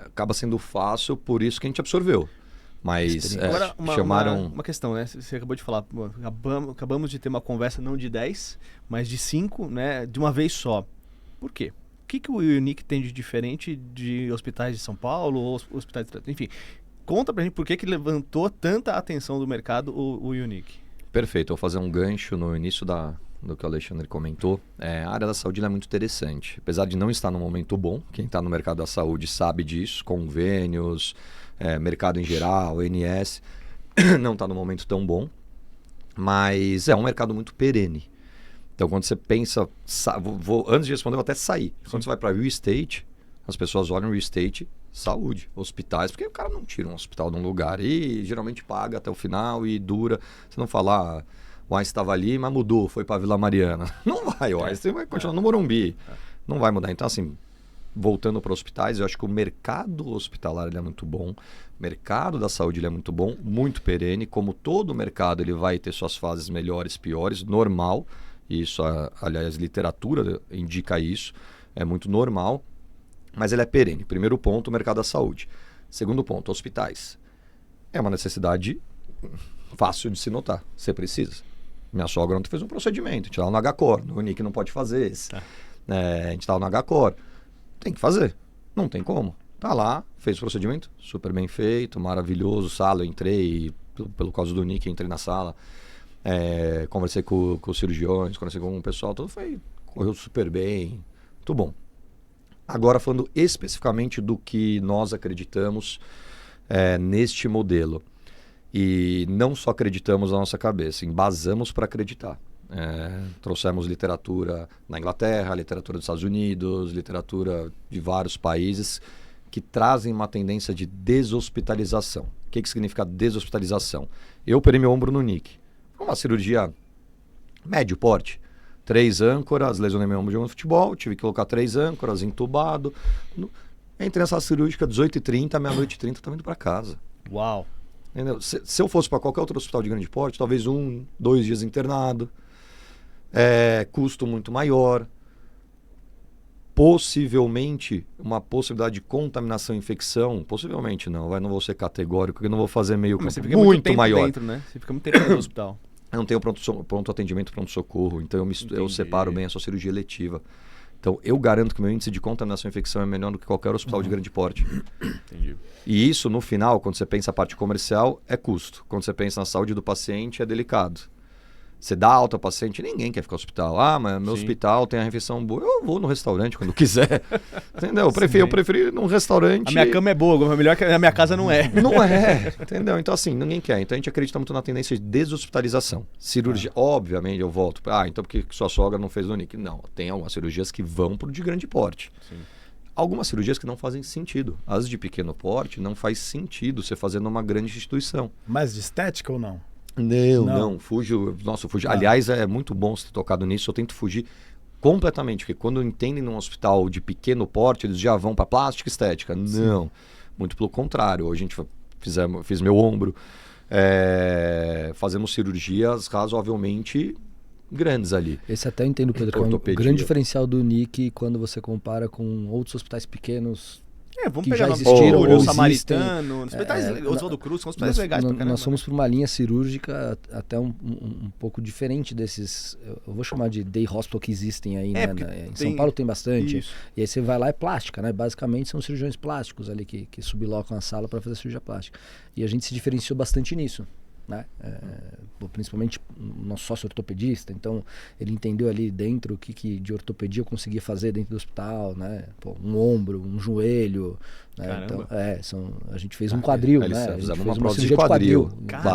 Acaba sendo fácil, por isso que a gente absorveu. Mas agora, chamaram... Uma questão, né? Você acabou de falar, acabamos de ter uma conversa não de 10, mas de 5, né? De uma vez só. Por quê? O que o Unique tem de diferente de hospitais de São Paulo ou hospitais de... Enfim, conta pra gente por que levantou tanta atenção do mercado o Unique. Perfeito, eu vou fazer um gancho no início do que o Alexandre comentou. A área da saúde é muito interessante. Apesar de não estar num momento bom, quem está no mercado da saúde sabe disso, convênios, mercado em geral, ONS, não está num momento tão bom, mas é um mercado muito perene. Então, quando você pensa... antes de responder, eu vou até sair. Quando você vai para real estate, as pessoas olham real estate, saúde, hospitais, porque o cara não tira um hospital de um lugar e geralmente paga até o final e dura. Você não fala... O Einstein estava ali, mas mudou, foi para Vila Mariana. Não vai, o Einstein vai continuar no Morumbi. Não vai mudar. Então, assim, voltando para hospitais, eu acho que o mercado hospitalar ele é muito bom. O mercado da saúde ele é muito bom, muito perene. Como todo mercado, ele vai ter suas fases melhores, piores, normal. Isso, aliás, literatura indica isso. É muito normal, mas ele é perene. Primeiro ponto, o mercado da saúde. Segundo ponto, hospitais. É uma necessidade fácil de se notar. Você precisa. Minha sogra ontem fez um procedimento. A gente estava no HCOR. No Unique não pode fazer esse. Tá. A gente estava no HCOR. Tem que fazer. Não tem como. Tá lá, fez o procedimento. Super bem feito, maravilhoso. Sala, eu entrei. Pelo causa do Unique, entrei na sala. Conversei com os cirurgiões, conversei com o pessoal. Tudo correu super bem. Muito bom. Agora, falando especificamente do que nós acreditamos neste modelo. E não só acreditamos na nossa cabeça, embasamos para acreditar. Trouxemos literatura na Inglaterra, literatura dos Estados Unidos, literatura de vários países que trazem uma tendência de deshospitalização. O que significa deshospitalização? Eu operei meu ombro no Unique. Uma cirurgia médio porte. 3 âncoras, lesionei meu ombro jogando futebol, tive que colocar 3 âncoras, entubado. Entrei nessa cirúrgica 18h30, meia-noite e 30, estava indo para casa. Uau! Entendeu? Se eu fosse para qualquer outro hospital de grande porte, talvez 1, 2 dias internado, custo muito maior, possivelmente uma possibilidade de contaminação e infecção, possivelmente não vou ser categórico, eu não vou fazer meio Mas você campo, fica muito tempo maior. dentro, né? Você fica muito tempo dentro do hospital. Eu não tenho pronto atendimento, pronto-socorro, então eu separo bem a sua cirurgia eletiva. Então, eu garanto que o meu índice de contaminação e infecção é menor do que qualquer hospital de grande porte. Entendi. E isso, no final, quando você pensa a parte comercial, é custo. Quando você pensa na saúde do paciente, é delicado. Você dá alta ao paciente, ninguém quer ficar no hospital. Ah, mas meu hospital tem a refeição boa. Eu vou no restaurante quando quiser. Entendeu? Eu prefiro ir num restaurante. A minha cama é boa, melhor que a minha casa não é. Não é, entendeu? Então, assim, ninguém quer. Então, a gente acredita muito na tendência de deshospitalização. Cirurgia, obviamente, eu volto. Então por que sua sogra não fez o NIC? Não, tem algumas cirurgias que vão pro de grande porte. Sim. Algumas cirurgias que não fazem sentido. As de pequeno porte não faz sentido você fazer numa grande instituição. Mas de estética ou não? Não. Fujo. Aliás, é muito bom você ter tocado nisso. Eu tento fugir completamente, porque quando entendem num hospital de pequeno porte, eles já vão para plástica e estética. Sim. Não. Muito pelo contrário. Hoje a gente fiz meu ombro. Fazemos cirurgias razoavelmente grandes ali. Esse até eu entendo, Pedro, que é um grande diferencial do NIC quando você compara com outros hospitais pequenos. Vamos que pegar já existiram, o Samaritano, hospitais Oswaldo Cruz, são hospitais legais pra caramba. Nós fomos para uma linha cirúrgica até um pouco diferente desses, eu vou chamar de day hospital que existem aí, né? Em São Paulo tem bastante. Isso. E aí você vai lá, é plástica, né? Basicamente são cirurgiões plásticos ali que sublocam a sala para fazer cirurgia plástica. E a gente se diferenciou bastante nisso. Né? Principalmente o nosso sócio ortopedista, então ele entendeu ali dentro o que de ortopedia eu conseguia fazer dentro do hospital, né? Um ombro, um joelho, né? Então, a gente fez um quadril, né? A gente fez uma prótese de quadril.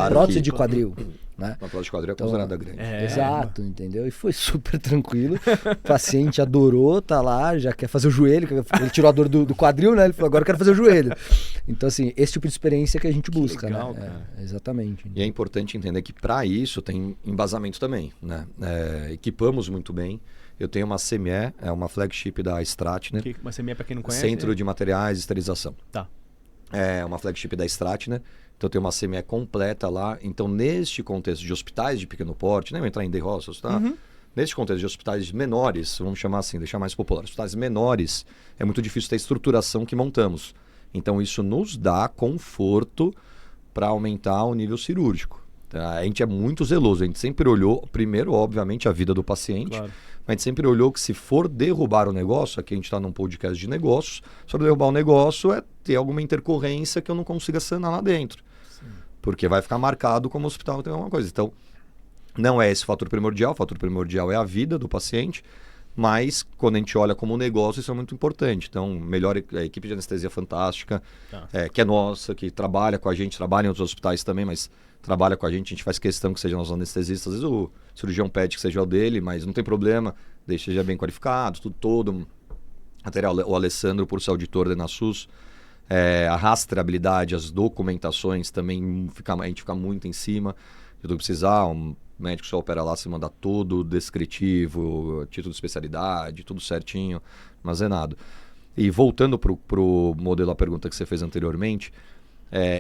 Prótese de quadril. Né? Uma prótese de quadril é considerada grande. Exato, entendeu? E foi super tranquilo. O paciente adorou, tá lá, já quer fazer o joelho. Ele tirou a dor do quadril, né? Ele falou, agora eu quero fazer o joelho. Então, assim, esse tipo de experiência que a gente busca, legal, né? Exatamente. E é importante entender que para isso tem embasamento também, né? Equipamos muito bem. Eu tenho uma CME, uma flagship da Stratner. Uma CME, para quem não conhece? Centro de Materiais e Esterilização. Tá. É uma flagship da Stratner. Então tem uma CME completa lá. Então, neste contexto de hospitais de pequeno porte, nem vou entrar em day hospitals, tá? Neste contexto de hospitais menores, vamos chamar assim, deixar mais popular, hospitais menores, é muito difícil ter a estruturação que montamos. Então, isso nos dá conforto para aumentar o nível cirúrgico. Tá? A gente é muito zeloso, a gente sempre olhou, primeiro, obviamente, a vida do paciente, claro. Mas a gente sempre olhou que se for derrubar o negócio, aqui a gente está num podcast de negócios, se for derrubar o negócio é ter alguma intercorrência que eu não consiga sanar lá dentro. Sim. Porque vai ficar marcado como hospital tem alguma coisa. Então, não é esse o fator primordial é a vida do paciente, mas quando a gente olha como negócio, isso é muito importante. Então, melhor a equipe de anestesia fantástica, que é nossa, que trabalha com a gente, trabalha em outros hospitais também, mas trabalha com a gente faz questão que seja nosso anestesista. Às vezes o cirurgião pede que seja o dele, mas não tem problema, deixa seja bem qualificado, tudo todo. Até o Alessandro, por ser auditor da ENASUS, a rastreabilidade, as documentações também, a gente fica muito em cima. Eu tô precisar, um médico só opera lá, se mandar tudo descritivo, título de especialidade, tudo certinho, armazenado. E voltando pro modelo, a pergunta que você fez anteriormente,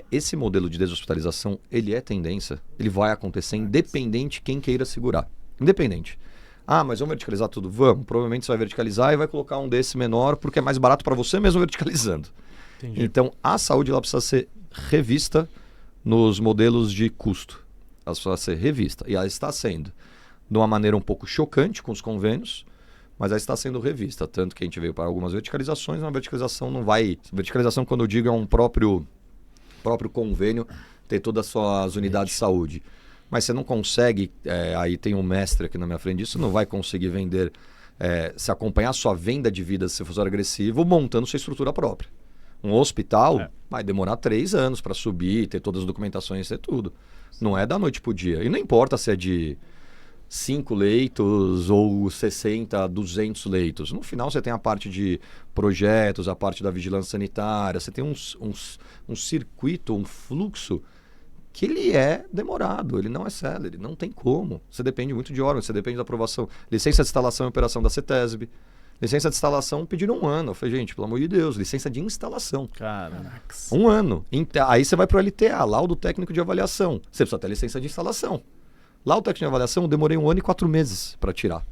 esse modelo de deshospitalização, ele é tendência, ele vai acontecer independente quem queira segurar. Independente. Ah, mas vamos verticalizar tudo? Vamos. Provavelmente você vai verticalizar e vai colocar um desse menor porque é mais barato para você mesmo verticalizando. Entendi. Então, a saúde ela precisa ser revista nos modelos de custo. Ela precisa ser revista. E ela está sendo de uma maneira um pouco chocante com os convênios, mas ela está sendo revista. Tanto que a gente veio para algumas verticalizações, uma verticalização não vai... Verticalização, quando eu digo, é um próprio convênio ter todas as suas unidades de saúde. Mas você não consegue, aí tem um mestre aqui na minha frente disso, não vai conseguir vender, se acompanhar a sua venda de vida se você for agressivo, montando sua estrutura própria. Um hospital vai demorar 3 anos para subir, ter todas as documentações, ter tudo. Não é da noite pro dia. E não importa se é de 5 leitos ou 60, 200 leitos. No final você tem a parte de projetos, a parte da vigilância sanitária, você tem um circuito, um fluxo que ele é demorado, ele não é célere, não tem como. Você depende muito de órgãos, você depende da aprovação. Licença de instalação e operação da CETESB. Licença de instalação pediram 1 ano. Eu falei, gente, pelo amor de Deus, licença de instalação. Caraca. 1 ano. Aí você vai pro LTA, laudo técnico de avaliação. Você precisa ter licença de instalação. Laudo técnico de avaliação, eu demorei 1 ano e 4 meses para tirar.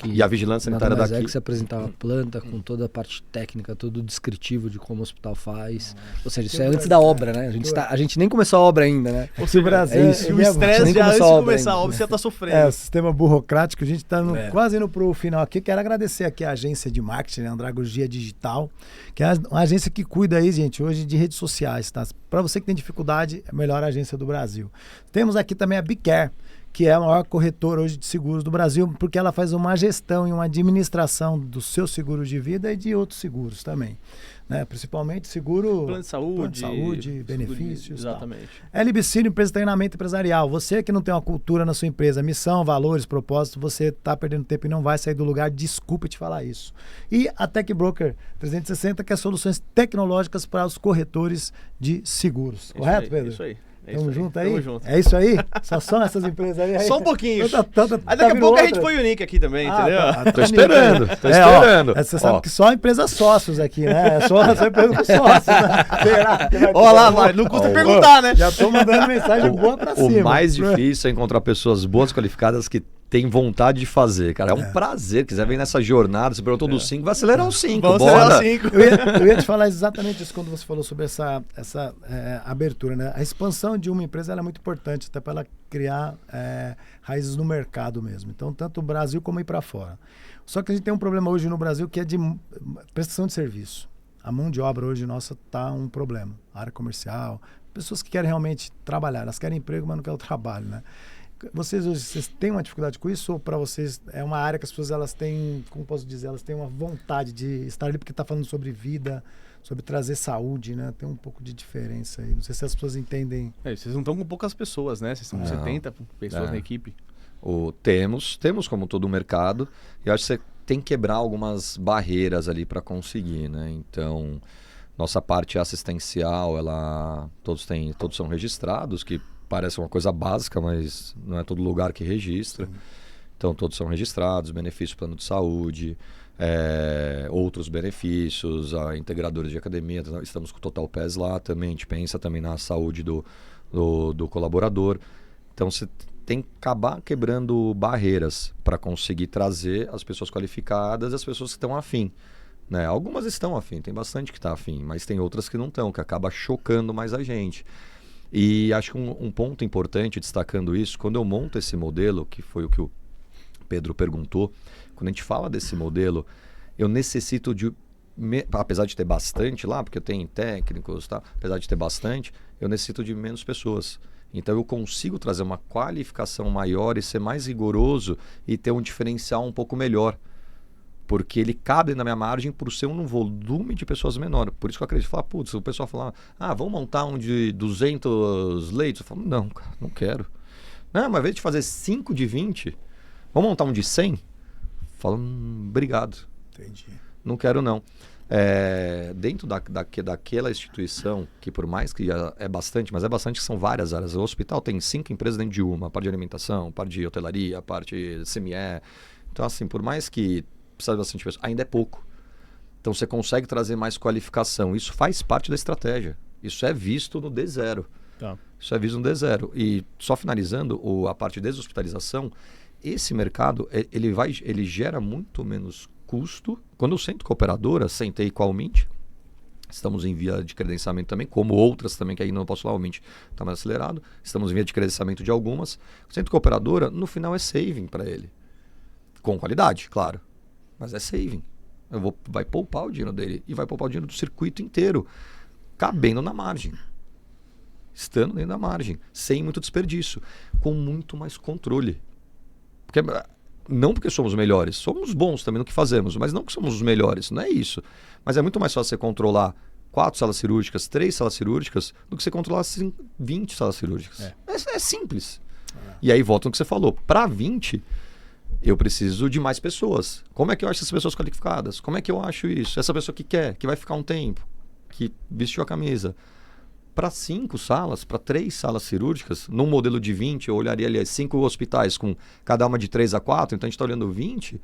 E a vigilância sanitária daqui... É que você apresentava a planta com toda a parte técnica, todo o descritivo de como o hospital faz. Ou seja, isso é antes da obra, né? A gente nem começou a obra ainda, né? Ou seja, o Brasil, o estresse já antes de começar a obra, você já está sofrendo. O sistema burocrático, a gente está quase indo para o final aqui. Quero agradecer aqui a agência de marketing, né? Andragogia Digital, que é uma agência que cuida aí, gente, hoje de redes sociais, tá? Para você que tem dificuldade, é a melhor agência do Brasil. Temos aqui também a Bicare, que é a maior corretora hoje de seguros do Brasil, porque ela faz uma gestão e uma administração do seu seguro de vida e de outros seguros também. Né? Principalmente seguro... Plano de saúde, benefícios. Exatamente. LBC, empresa de treinamento empresarial. Você que não tem uma cultura na sua empresa, missão, valores, propósito, você está perdendo tempo e não vai sair do lugar. Desculpa te falar isso. E a Tech Broker 360, que é soluções tecnológicas para os corretores de seguros. Correto, aí, Pedro? Isso aí. Tamo junto aí? Tamo junto. É isso aí? Só são essas empresas aí? Só um pouquinho. Aí daqui a pouco a gente põe o link aqui também, entendeu? Tô esperando, esperando. Você sabe que só empresa sócios aqui, né? É só empresa com sócios, né? Será? Olha lá, mas não custa perguntar, né? Já tô mandando mensagem boa pra cima. O mais difícil é encontrar pessoas boas, qualificadas, que tem vontade de fazer, cara. É um prazer. Quiser vir nessa jornada, você perguntou dos 5, vai acelerar os 5. Vamos acelerar os 5. Eu ia te falar exatamente isso quando você falou sobre essa abertura, né? A expansão de uma empresa ela é muito importante, até para ela criar raízes no mercado mesmo. Então, tanto o Brasil como ir para fora. Só que a gente tem um problema hoje no Brasil que é de prestação de serviço. A mão de obra hoje nossa está um problema. A área comercial, pessoas que querem realmente trabalhar, elas querem emprego, mas não querem o trabalho, né? Vocês têm uma dificuldade com isso ou para vocês é uma área que as pessoas elas têm, como posso dizer, elas têm uma vontade de estar ali porque está falando sobre vida, sobre trazer saúde, né? Tem um pouco de diferença aí. Não sei se as pessoas entendem. Vocês não estão com poucas pessoas, né? Vocês estão com 70 pessoas na equipe. Temos como todo o mercado, e acho que você tem que quebrar algumas barreiras ali para conseguir, né? Então, nossa parte assistencial, todos são registrados, que parece uma coisa básica, mas não é todo lugar que registra. Sim. Então, todos são registrados, benefício plano de saúde, outros benefícios, a integradores de academia, estamos com o Total PES lá também, a gente pensa também na saúde do colaborador. Então, você tem que acabar quebrando barreiras para conseguir trazer as pessoas qualificadas, as pessoas que estão afim. Né? Algumas estão afim, tem bastante que está afim, mas tem outras que não estão, que acaba chocando mais a gente. E acho que um ponto importante, destacando isso, quando eu monto esse modelo, que foi o que o Pedro perguntou, quando a gente fala desse modelo, eu necessito apesar de ter bastante lá, porque eu tenho técnicos, tá? Apesar de ter bastante, eu necessito de menos pessoas. Então eu consigo trazer uma qualificação maior e ser mais rigoroso e ter um diferencial um pouco melhor. Porque ele cabe na minha margem por ser um volume de pessoas menor. Por isso que eu acredito. Se o pessoal falar, vamos montar um de 200 leitos. Eu falo, não, cara, não quero. Não, mas ao invés de fazer 5 de 20, vamos montar um de 100? Eu falo, obrigado. Entendi. Não quero, não. Dentro daquela instituição, que por mais que já é bastante, mas é bastante que são várias áreas. O hospital tem 5 empresas dentro de uma. A parte de alimentação, a parte de hotelaria, a parte de CME. Então, assim, por mais que precisa de bastante pessoas, ainda é pouco. Então você consegue trazer mais qualificação. Isso faz parte da estratégia. Isso é visto no D0. Tá. Isso é visto no D0. E só finalizando a parte de deshospitalização, esse mercado ele gera muito menos custo. Quando eu sento com a operadora, sentei com a Almint, estamos em via de credenciamento também, como outras também, que aí não posso falar, o Almint está mais acelerado. Estamos em via de credenciamento de algumas. Sento com a operadora, no final é saving para ele. Com qualidade, claro. Mas é saving. Vai poupar o dinheiro dele e vai poupar o dinheiro do circuito inteiro, cabendo na margem. Estando dentro da margem, sem muito desperdício, com muito mais controle. Não porque somos melhores, somos bons também no que fazemos, mas não que somos os melhores, não é isso. Mas é muito mais fácil você controlar 4 salas cirúrgicas, 3 salas cirúrgicas, do que você controlar 20 salas cirúrgicas. É simples. E aí volta no que você falou. Para 20... eu preciso de mais pessoas. Como é que eu acho essas pessoas qualificadas? Como é que eu acho isso? Essa pessoa que quer, que vai ficar um tempo, que vestiu a camisa. Para 5 salas, para 3 salas cirúrgicas, num modelo de 20, eu olharia ali 5 hospitais com cada uma de 3 a 4, então a gente está olhando 20,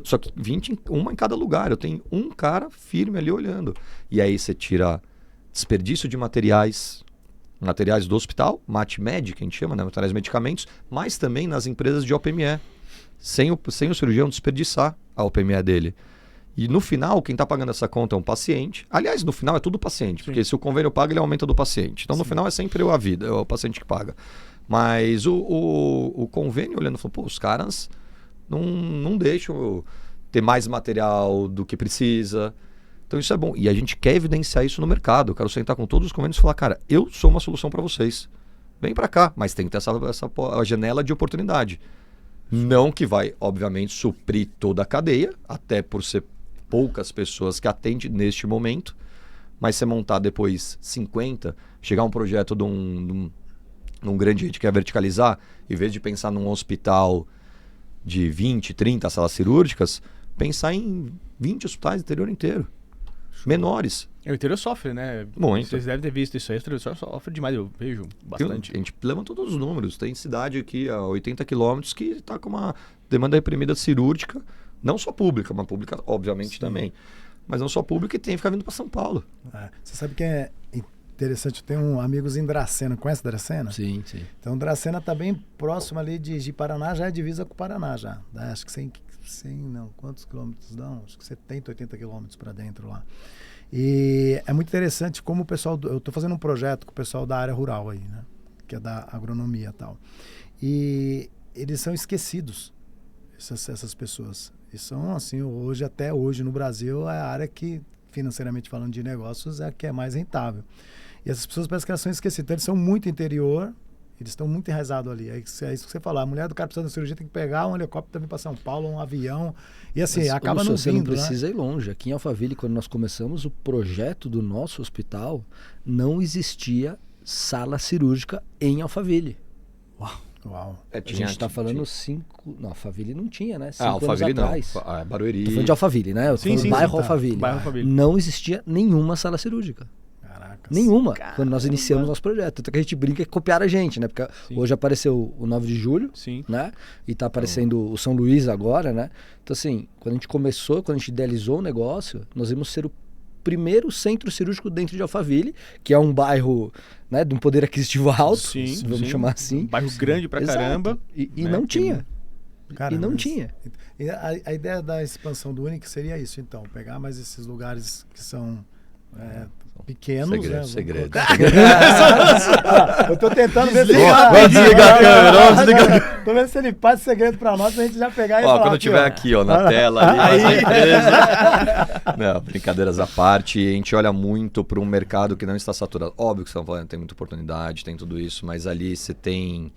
Só que 20, uma em cada lugar. Eu tenho um cara firme ali olhando. E aí você tira desperdício de materiais do hospital, MatMed, que a gente chama, né? Materiais e medicamentos, mas também nas empresas de OPME. Sem o cirurgião desperdiçar a OPME dele. E no final, quem está pagando essa conta é um paciente. Aliás, no final é tudo paciente, porque se o convênio paga, ele aumenta do paciente. Então, no final, é sempre a vida, é o paciente que paga. Mas o convênio, olhando, falou, pô, os caras não deixam ter mais material do que precisa. Então, isso é bom. E a gente quer evidenciar isso no mercado. Eu quero sentar com todos os convênios e falar, cara, eu sou uma solução para vocês. Vem para cá, mas tem que ter essa janela de oportunidade. Não que vai, obviamente, suprir toda a cadeia, até por ser poucas pessoas que atendem neste momento, mas você montar depois 50, chegar um projeto de um grande, a gente quer verticalizar, em vez de pensar num hospital de 20, 30 salas cirúrgicas, pensar em 20 hospitais do interior inteiro, menores. O interior sofre, né? Muito. Vocês devem ter visto isso aí, o interior sofre demais, eu vejo bastante. A gente levantou todos os números, tem cidade aqui a 80 quilômetros que está com uma demanda reprimida cirúrgica, não só pública, mas pública obviamente também, mas não só pública, e tem que ficar vindo para São Paulo. Você sabe que é interessante, eu tenho amigos em Dracena, conhece Dracena? Sim, sim. Então Dracena está bem próximo ali de Paraná, já é divisa com o Paraná já, né? Acho que 100 não, quantos quilômetros dão? Acho que 70, 80 quilômetros para dentro lá. E é muito interessante como o pessoal, eu estou fazendo um projeto com o pessoal da área rural aí, né? Que é da agronomia e tal. E eles são esquecidos, essas pessoas. E são, assim, até hoje no Brasil, é a área que, financeiramente falando de negócios, é a que é mais rentável. E essas pessoas parecem que elas são esquecidas. Então, eles são muito interior, eles estão muito enraizados ali. É isso que você falou. A mulher do cara precisando de cirurgia tem que pegar um helicóptero também para São Paulo, um avião. E assim, acaba não vindo, você não precisa ir longe. Aqui em Alphaville, quando nós começamos o projeto do nosso hospital, não existia sala cirúrgica em Alphaville. Uau. A gente está falando 5... Não, Alphaville não tinha, né? 5 anos Alphaville atrás. não. Barueri. Tô falando de Alphaville, né? Eu tô falando bairro Alphaville. Bairro Alphaville. Não existia nenhuma sala cirúrgica. Nenhuma, quando nós iniciamos nosso projeto. Tanto que a gente brinca que copiaram a gente, né? Porque hoje apareceu o 9 de julho, né? E tá aparecendo o São Luís agora, né? Então, assim, quando a gente começou, quando a gente idealizou o negócio, nós íamos ser o primeiro centro cirúrgico dentro de Alphaville, que é um bairro, né, de um poder aquisitivo alto, vamos chamar assim. Um bairro grande pra caramba. E não tinha. Cara, e não tinha. E a ideia da expansão do Unic seria isso, então. Pegar mais esses lugares que são... pequenos, segredo. Eu tô tentando ver se vamos desligar a câmera, vamos desligar a câmera. Tô vendo se ele passa segredo pra nós, pra gente já pegar e falar. Quando tiver aqui, na tela ali, a empresa. Não, brincadeiras à parte, a gente olha muito para um mercado que não está saturado. Óbvio que você está falando, tem muita oportunidade, tem tudo isso, mas ali você tem,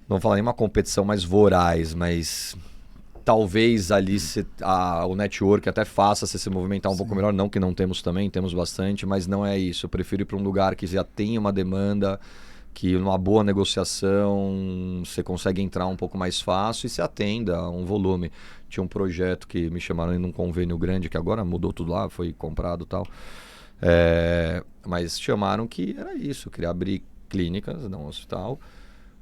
não vou falar nem uma competição mais voraz, mas talvez ali o network até faça você se movimentar um pouco melhor. Não que não temos também, temos bastante, mas não é isso. Eu prefiro ir para um lugar que já tem uma demanda, que numa boa negociação você consegue entrar um pouco mais fácil e se atenda a um volume. Tinha um projeto que me chamaram em um convênio grande, que agora mudou tudo lá, foi comprado e tal. Mas chamaram que era isso, queria abrir clínicas, não um hospital,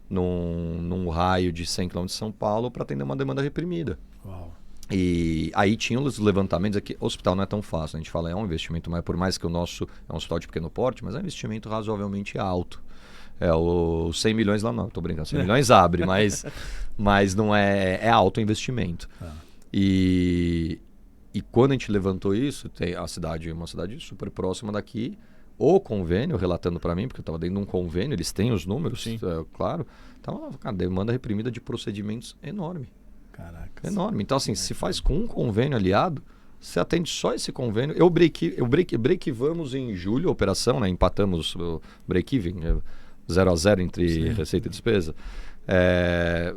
num raio de 100 km de São Paulo para atender uma demanda reprimida. Uau. E aí tinha os levantamentos aqui. Hospital não é tão fácil, a gente fala, é um investimento, mas por mais que o nosso é um hospital de pequeno porte, mas é um investimento razoavelmente alto. Os 100 milhões lá não, tô brincando, 100 milhões abre, mas não é alto o investimento. E quando a gente levantou isso, tem uma cidade super próxima daqui, o convênio, relatando para mim, porque eu estava dentro de um convênio, eles têm os números, claro, estava uma demanda reprimida de procedimentos enorme. Caraca. Enorme. Então, assim, se faz com um convênio aliado, você atende só esse convênio. Eu break-vamos em julho, a operação, né? Empatamos o break-even, 0-0 entre receita e despesa.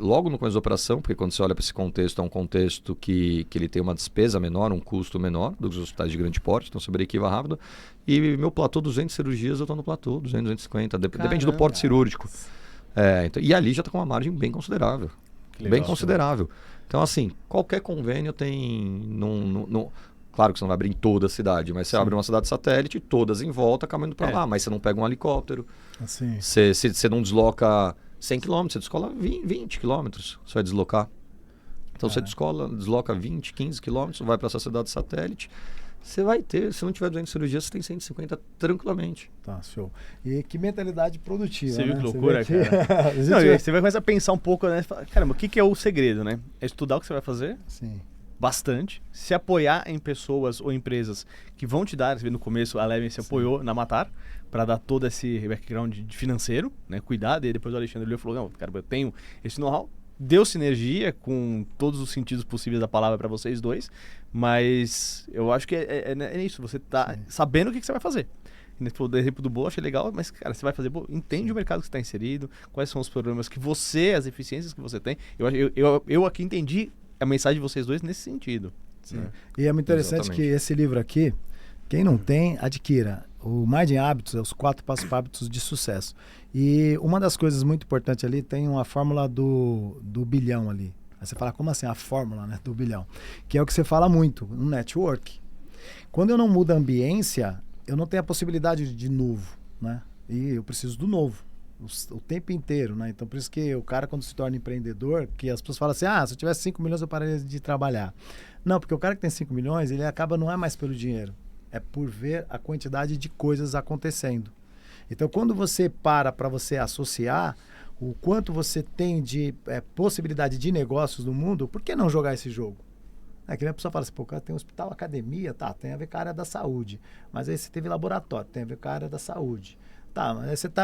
Logo no começo da operação, porque quando você olha para esse contexto, é um contexto que ele tem uma despesa menor, um custo menor dos hospitais de grande porte, então você break-even rápido. E meu platô, 200 cirurgias, eu estou no platô, 200, 250, depende do porte cirúrgico. Então, e ali já está com uma margem bem considerável. Bem considerável. Então, assim, qualquer convênio tem... Claro que você não vai abrir em toda a cidade, mas você abre uma cidade satélite, todas em volta, acabam indo para lá. Mas você não pega um helicóptero. Assim. Você não desloca 100 km, você descola 20 km. Você vai deslocar. Então você desloca 20, 15 quilômetros, vai para essa cidade satélite, você vai ter, se não tiver 200 cirurgias, você tem 150 tranquilamente. Tá, show. E que mentalidade produtiva, Você né? viu que loucura, vê cara? Não, você vai começar a pensar um pouco, né? Caramba, o que é o segredo, né? É estudar o que você vai fazer. Sim. Bastante. Se apoiar em pessoas ou empresas que vão te dar, no começo a Leven se apoiou na Matar, para dar todo esse background de financeiro, né? Cuidar, e depois o Alexandre olhou e falou, não, cara, eu tenho esse know-how. Deu sinergia com todos os sentidos possíveis da palavra para vocês dois, mas eu acho que é isso, você tá sabendo o que você vai fazer. O exemplo do bolo, achei legal, mas, cara, você vai fazer bolo, entende o mercado que você está inserido, quais são os problemas que você, as eficiências que você tem. Eu aqui entendi a mensagem de vocês dois nesse sentido. Sim. E é muito interessante que esse livro aqui, quem não tem, adquira. O Mind Hábitos é os 4 passos para hábitos de sucesso. E uma das coisas muito importantes ali, tem uma fórmula do bilhão ali. Aí você fala, como assim a fórmula, né, do bilhão? Que é o que você fala muito, no network. Quando eu não mudo a ambiência, eu não tenho a possibilidade de novo, né? E eu preciso do novo. O tempo inteiro, né? Então por isso que o cara, quando se torna empreendedor, que as pessoas falam assim, se eu tivesse 5 milhões eu pararia de trabalhar. Não, porque o cara que tem 5 milhões, ele acaba, não é mais pelo dinheiro, é por ver a quantidade de coisas acontecendo. Então quando você para você associar o quanto você tem de possibilidade de negócios no mundo, por que não jogar esse jogo? Que nem a pessoa fala assim, pô, cara, tem hospital, academia, tá, tem a ver com a área da saúde, mas aí você teve laboratório, tem a ver com a área da saúde. Tá,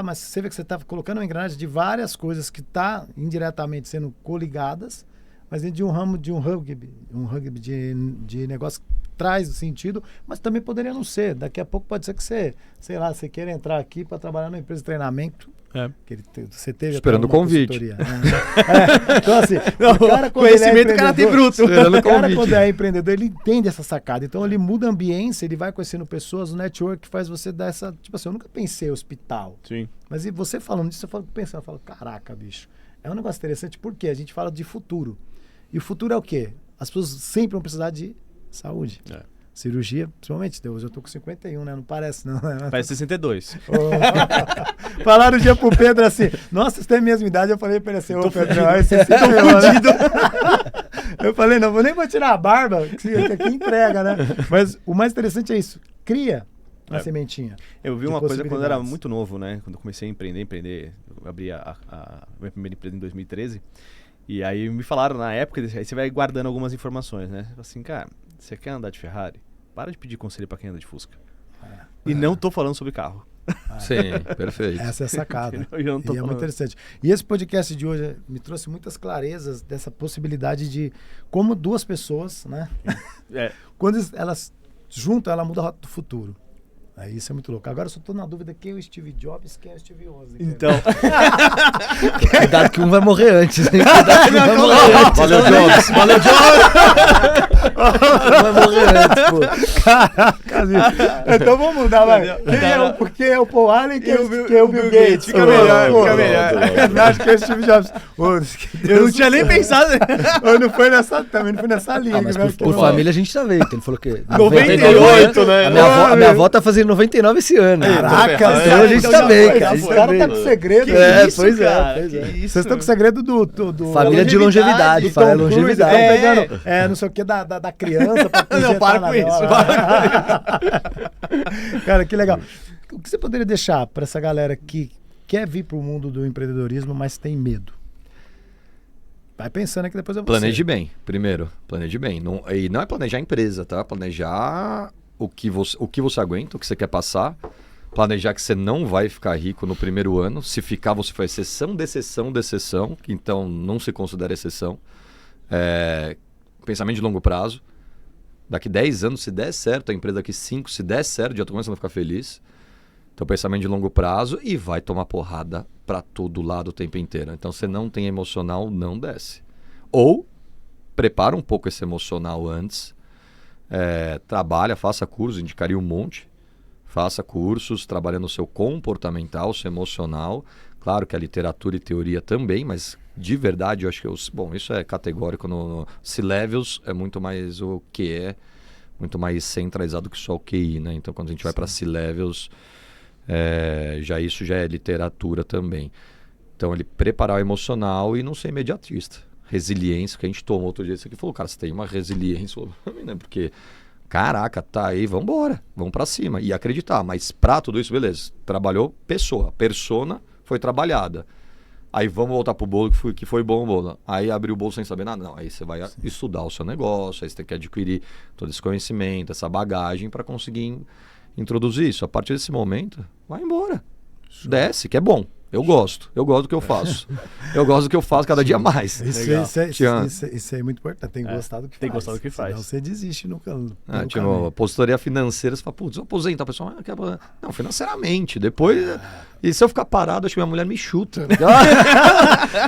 mas você vê que você está colocando uma engrenagem de várias coisas que tá indiretamente sendo coligadas, mas dentro de um ramo, de um rugby de negócio que traz sentido, mas também poderia não ser. Daqui a pouco pode ser que você, sei lá, você queira entrar aqui para trabalhar numa empresa de treinamento. Que você teve esperando o convite. Então, assim, o cara, conhecimento o cara tem bruto. O cara, quando é empreendedor, ele entende essa sacada. Então, ele muda a ambiência, ele vai conhecendo pessoas, o network que faz você dar essa. Tipo assim, eu nunca pensei em hospital. Sim. Mas e você falando disso, eu falo, caraca, bicho. É um negócio interessante porque a gente fala de futuro. E o futuro é o quê? As pessoas sempre vão precisar de saúde. Cirurgia, principalmente, hoje eu tô com 51, né? Não parece, não. Parece 62. Falaram um dia pro Pedro assim, nossa, você tem a mesma idade. Eu falei pra ele assim, ô Pedro, aí você se Eu falei, não, nem vou tirar a barba, que aqui entrega, né? Mas o mais interessante é isso, cria uma sementinha. Eu vi uma coisa quando eu era muito novo, né? Quando eu comecei a empreender, eu abri a minha primeira empresa em 2013. E aí me falaram na época, aí você vai guardando algumas informações, né? Assim, cara, você quer andar de Ferrari? Para de pedir conselho pra quem anda de Fusca. E não tô falando sobre carro. Sim, perfeito. Essa é a sacada. E é muito interessante. E esse podcast de hoje me trouxe muitas clarezas dessa possibilidade de como duas pessoas, né? Quando elas juntam, ela muda a rota do futuro. Aí isso é muito louco. Agora eu só tô na dúvida quem é o Steve Jobs e quem é o Steve Wozniak. Então. Cuidado que um vai morrer antes. Cuidado que um vai morrer antes. Valeu, Jobs. Valeu, Jobs. Um vai morrer antes, pô. Caraca, então vamos mudar, vai. Quem é o Paul Allen e quem é o Bill Gates? Fica melhor, fica melhor. Acho que é o Steve Jobs. Eu não tinha nem pensado. Também não foi nessa linha. Mas por família a gente tá vendo. Ele falou que 98, né? A minha avó tá fazendo 99 esse ano. Caraca, então a gente tá bem, cara. Esse cara tá com segredo. Pois é. Vocês estão com segredo do família de longevidade. Família de longevidade. Pegando, não sei o que, da criança. Não, para com isso. Cara, que legal. O que você poderia deixar para essa galera que quer vir pro mundo do empreendedorismo, mas tem medo? Vai pensando que depois eu vou. Planeje bem, primeiro. Planeje bem. E não é planejar a empresa, tá? Planejar o que você aguenta, o que você quer passar. Planejar que você não vai ficar rico no primeiro ano. Se ficar, você faz exceção de exceção. Então, não se considera exceção. Pensamento de longo prazo. Daqui 10 anos, se der certo, a empresa daqui 5, se der certo, já tô começando a ficar feliz. Então, pensamento de longo prazo e vai tomar porrada para todo lado o tempo inteiro. Então, se não tem emocional, não desce. Ou, prepara um pouco esse emocional antes. Trabalha, faça cursos, indicaria um monte. Faça cursos, trabalhando o seu comportamental, o seu emocional. Claro que a literatura e teoria também, mas de verdade eu acho que... isso é categórico. No C-Levels é muito mais o QE, muito mais centralizado que só o QI, né? Então quando a gente vai para C-Levels, isso já é literatura também. Então ele preparar o emocional e não ser imediatista. resiliência que a gente tomou outro dia. Isso aqui falou, cara, você tem uma resiliência, né? Porque, caraca, tá aí, vambora, vamos pra cima. E acreditar, mas pra tudo isso, beleza, trabalhou pessoa, persona foi trabalhada. Aí vamos voltar pro bolo, que foi bom o bolo. Aí abriu o bolo sem saber nada. Não, aí você vai estudar o seu negócio, aí você tem que adquirir todo esse conhecimento, essa bagagem para conseguir introduzir isso. A partir desse momento, vai embora. Desce, que é bom. Eu gosto do que eu faço. Eu gosto do que eu faço cada dia mais. Isso é muito importante. Tem que gostar do que faz. Tem que gostar do que faz. Senão você desiste no caminho. Tipo, consultoria financeira, você fala, putz, eu aposento. A pessoa, não, financeiramente. Depois, e se eu ficar parado, acho que minha mulher me chuta.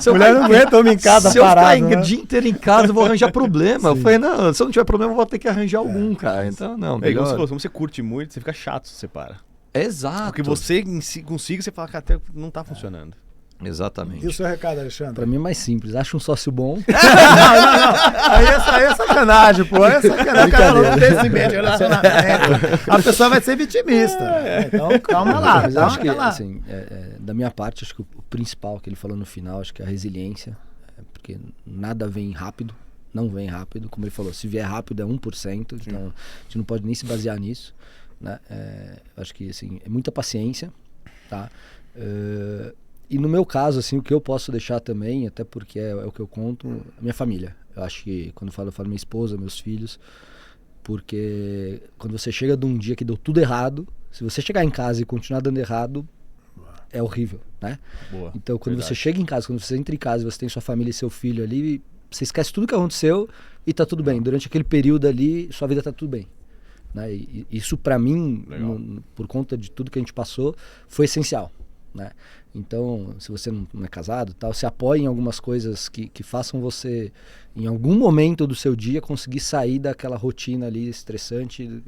Se mulher não aguenta homem em casa parado. Se eu ficar o dia inteiro em casa, eu vou arranjar problema. Eu falei, não, se eu não tiver problema, eu vou ter que arranjar algum, cara. Então, não, melhor. Como você curte muito, você fica chato se você para. Exato. Porque você consiga, você fala que até não tá funcionando. Exatamente. E o seu recado, Alexandre? Pra mim é mais simples. Acha um sócio bom. não. Aí é sacanagem, pô. É sacanagem. O cara não tem esse meio de relacionamento. A pessoa vai ser vitimista. Então, calma lá. Mas acho que, assim, da minha parte, acho que o principal que ele falou no final, acho que é a resiliência. Porque nada vem rápido. Não vem rápido. Como ele falou, se vier rápido é 1%. Então, a gente não pode nem se basear nisso. Né? Acho que assim, é muita paciência, tá? E no meu caso, assim, o que eu posso deixar também, até porque é o que eu conto, a minha família. Eu acho que quando eu falo minha esposa, meus filhos, porque quando você chega de um dia que deu tudo errado, se você chegar em casa e continuar dando errado, é horrível, né? Boa, então quando você chega em casa, quando você entra em casa e você tem sua família e seu filho ali, você esquece tudo que aconteceu e tá tudo bem. Durante aquele período ali, sua vida tá tudo bem. Né? E isso para mim, por conta de tudo que a gente passou, foi essencial, né? Então, se você não é casado, tal, se apoie em algumas coisas que façam você, em algum momento do seu dia, conseguir sair daquela rotina ali estressante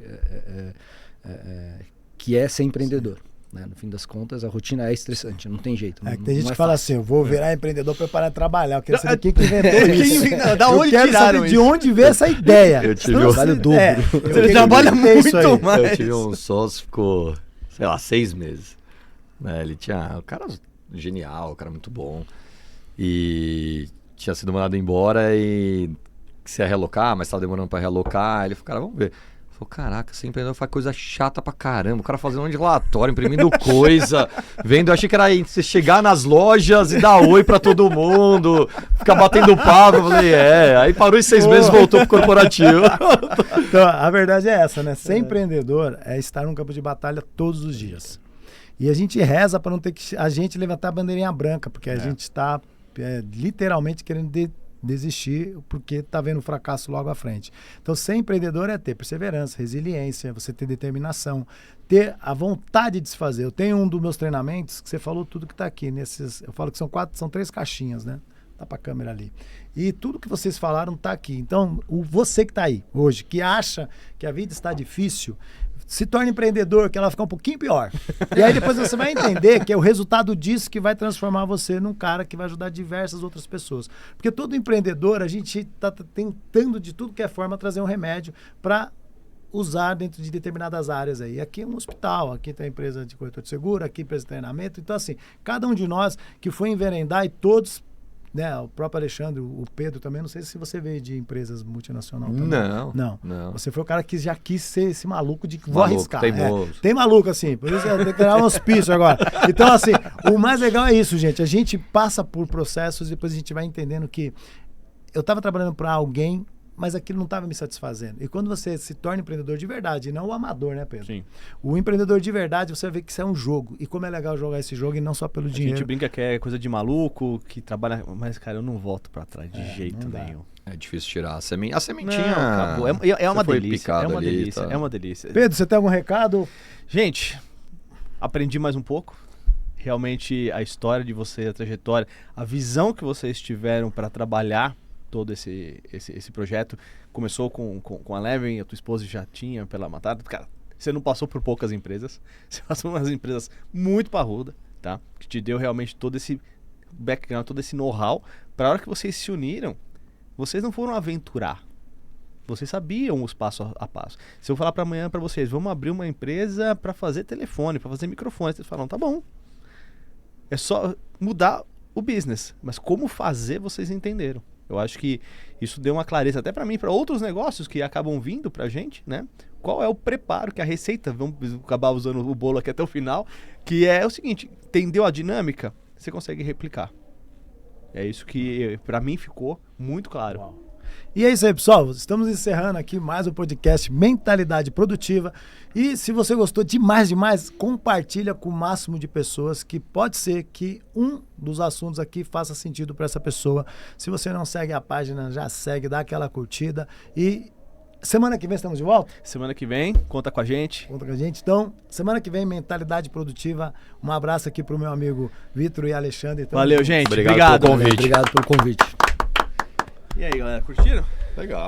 que é ser empreendedor. Né? No fim das contas, a rotina é estressante, não tem jeito. Tem gente que fala assim, eu vou virar empreendedor para parar de trabalhar. Eu quero saber quem que inventou isso. Da onde tiraram isso? De onde veio essa ideia? Eu tive um trabalho dobro. Você trabalha muito mais. Eu tive um sócio, ficou, sei lá, 6 meses. Ele tinha... O cara genial, o cara muito bom. E tinha sido mandado embora e se ia realocar, mas estava demorando para realocar. Ele falou, cara, vamos ver. Falei, caraca, esse empreendedor faz coisa chata pra caramba. O cara fazendo um monte de relatório, imprimindo coisa, vendo. Eu achei que era você chegar nas lojas e dar oi pra todo mundo, ficar batendo papo. Eu falei, aí parou em 6 meses e voltou pro corporativo. Então, a verdade é essa, né? Ser empreendedor é estar num campo de batalha todos os dias. E a gente reza para não ter que a gente levantar a bandeirinha branca, porque a gente está literalmente querendo desistir porque está vendo o fracasso logo à frente. Então, ser empreendedor é ter perseverança, resiliência, você ter determinação, ter a vontade de se fazer. Eu tenho um dos meus treinamentos que você falou tudo que está aqui. Eu falo que são 3 caixinhas, né? Tá para a câmera ali. E tudo que vocês falaram está aqui. Então, você que está aí hoje, que acha que a vida está difícil, se torne empreendedor, que ela vai ficar um pouquinho pior. E aí depois você vai entender que é o resultado disso que vai transformar você num cara que vai ajudar diversas outras pessoas. Porque todo empreendedor, a gente está tentando de tudo que é forma trazer um remédio para usar dentro de determinadas áreas aí. Aqui é um hospital, aqui tem a empresa de corretor de seguro, aqui empresa de treinamento. Então assim, cada um de nós que foi enverendar e todos... Né, o próprio Alexandre, o Pedro também, não sei se você veio de empresas multinacionais também. Não. Você foi o cara que já quis ser esse maluco de vou arriscar. Tem maluco assim, por isso eu tenho que dar um hospício agora. Então assim, o mais legal é isso, gente. A gente passa por processos e depois a gente vai entendendo que eu estava trabalhando para alguém, mas aquilo não estava me satisfazendo. E quando você se torna empreendedor de verdade, e não o amador, né, Pedro? Sim. O empreendedor de verdade, você vai ver que isso é um jogo. E como é legal jogar esse jogo e não só pelo dinheiro. A gente brinca que é coisa de maluco, que trabalha... Mas, cara, eu não volto pra trás de jeito nenhum. É difícil tirar a sementinha. A sementinha... Não, acabou. É uma delícia. É uma delícia. É uma delícia. Pedro, você tem algum recado? Gente, aprendi mais um pouco. Realmente, a história de vocês, a trajetória, a visão que vocês tiveram para trabalhar todo esse projeto. Começou com a Leven, a tua esposa já tinha pela Matada. Cara, você não passou por poucas empresas. Você passou por umas empresas muito parrudas, tá? Que te deu realmente todo esse background, todo esse know-how. Para a hora que vocês se uniram, vocês não foram aventurar. Vocês sabiam os passo a passo. Se eu falar para amanhã para vocês, vamos abrir uma empresa para fazer telefone, para fazer microfone, vocês falam, tá bom. É só mudar o business. Mas como fazer, vocês entenderam. Eu acho que isso deu uma clareza até para mim, para outros negócios que acabam vindo pra gente, né? Qual é o preparo, que a receita, vamos acabar usando o bolo aqui até o final, que é o seguinte, entendeu a dinâmica, você consegue replicar. É isso que para mim ficou muito claro. Uau. E é isso aí, pessoal. Estamos encerrando aqui mais um podcast Mentalidade Produtiva. E se você gostou demais, compartilha com o máximo de pessoas, que pode ser que um dos assuntos aqui faça sentido para essa pessoa. Se você não segue a página, já segue, dá aquela curtida. E semana que vem estamos de volta? Semana que vem, conta com a gente. Conta com a gente. Então, semana que vem, Mentalidade Produtiva. Um abraço aqui pro meu amigo Vitor e Alexandre. Valeu, gente. Obrigado pelo convite. Obrigado pelo convite. E aí, galera, curtiram? Legal.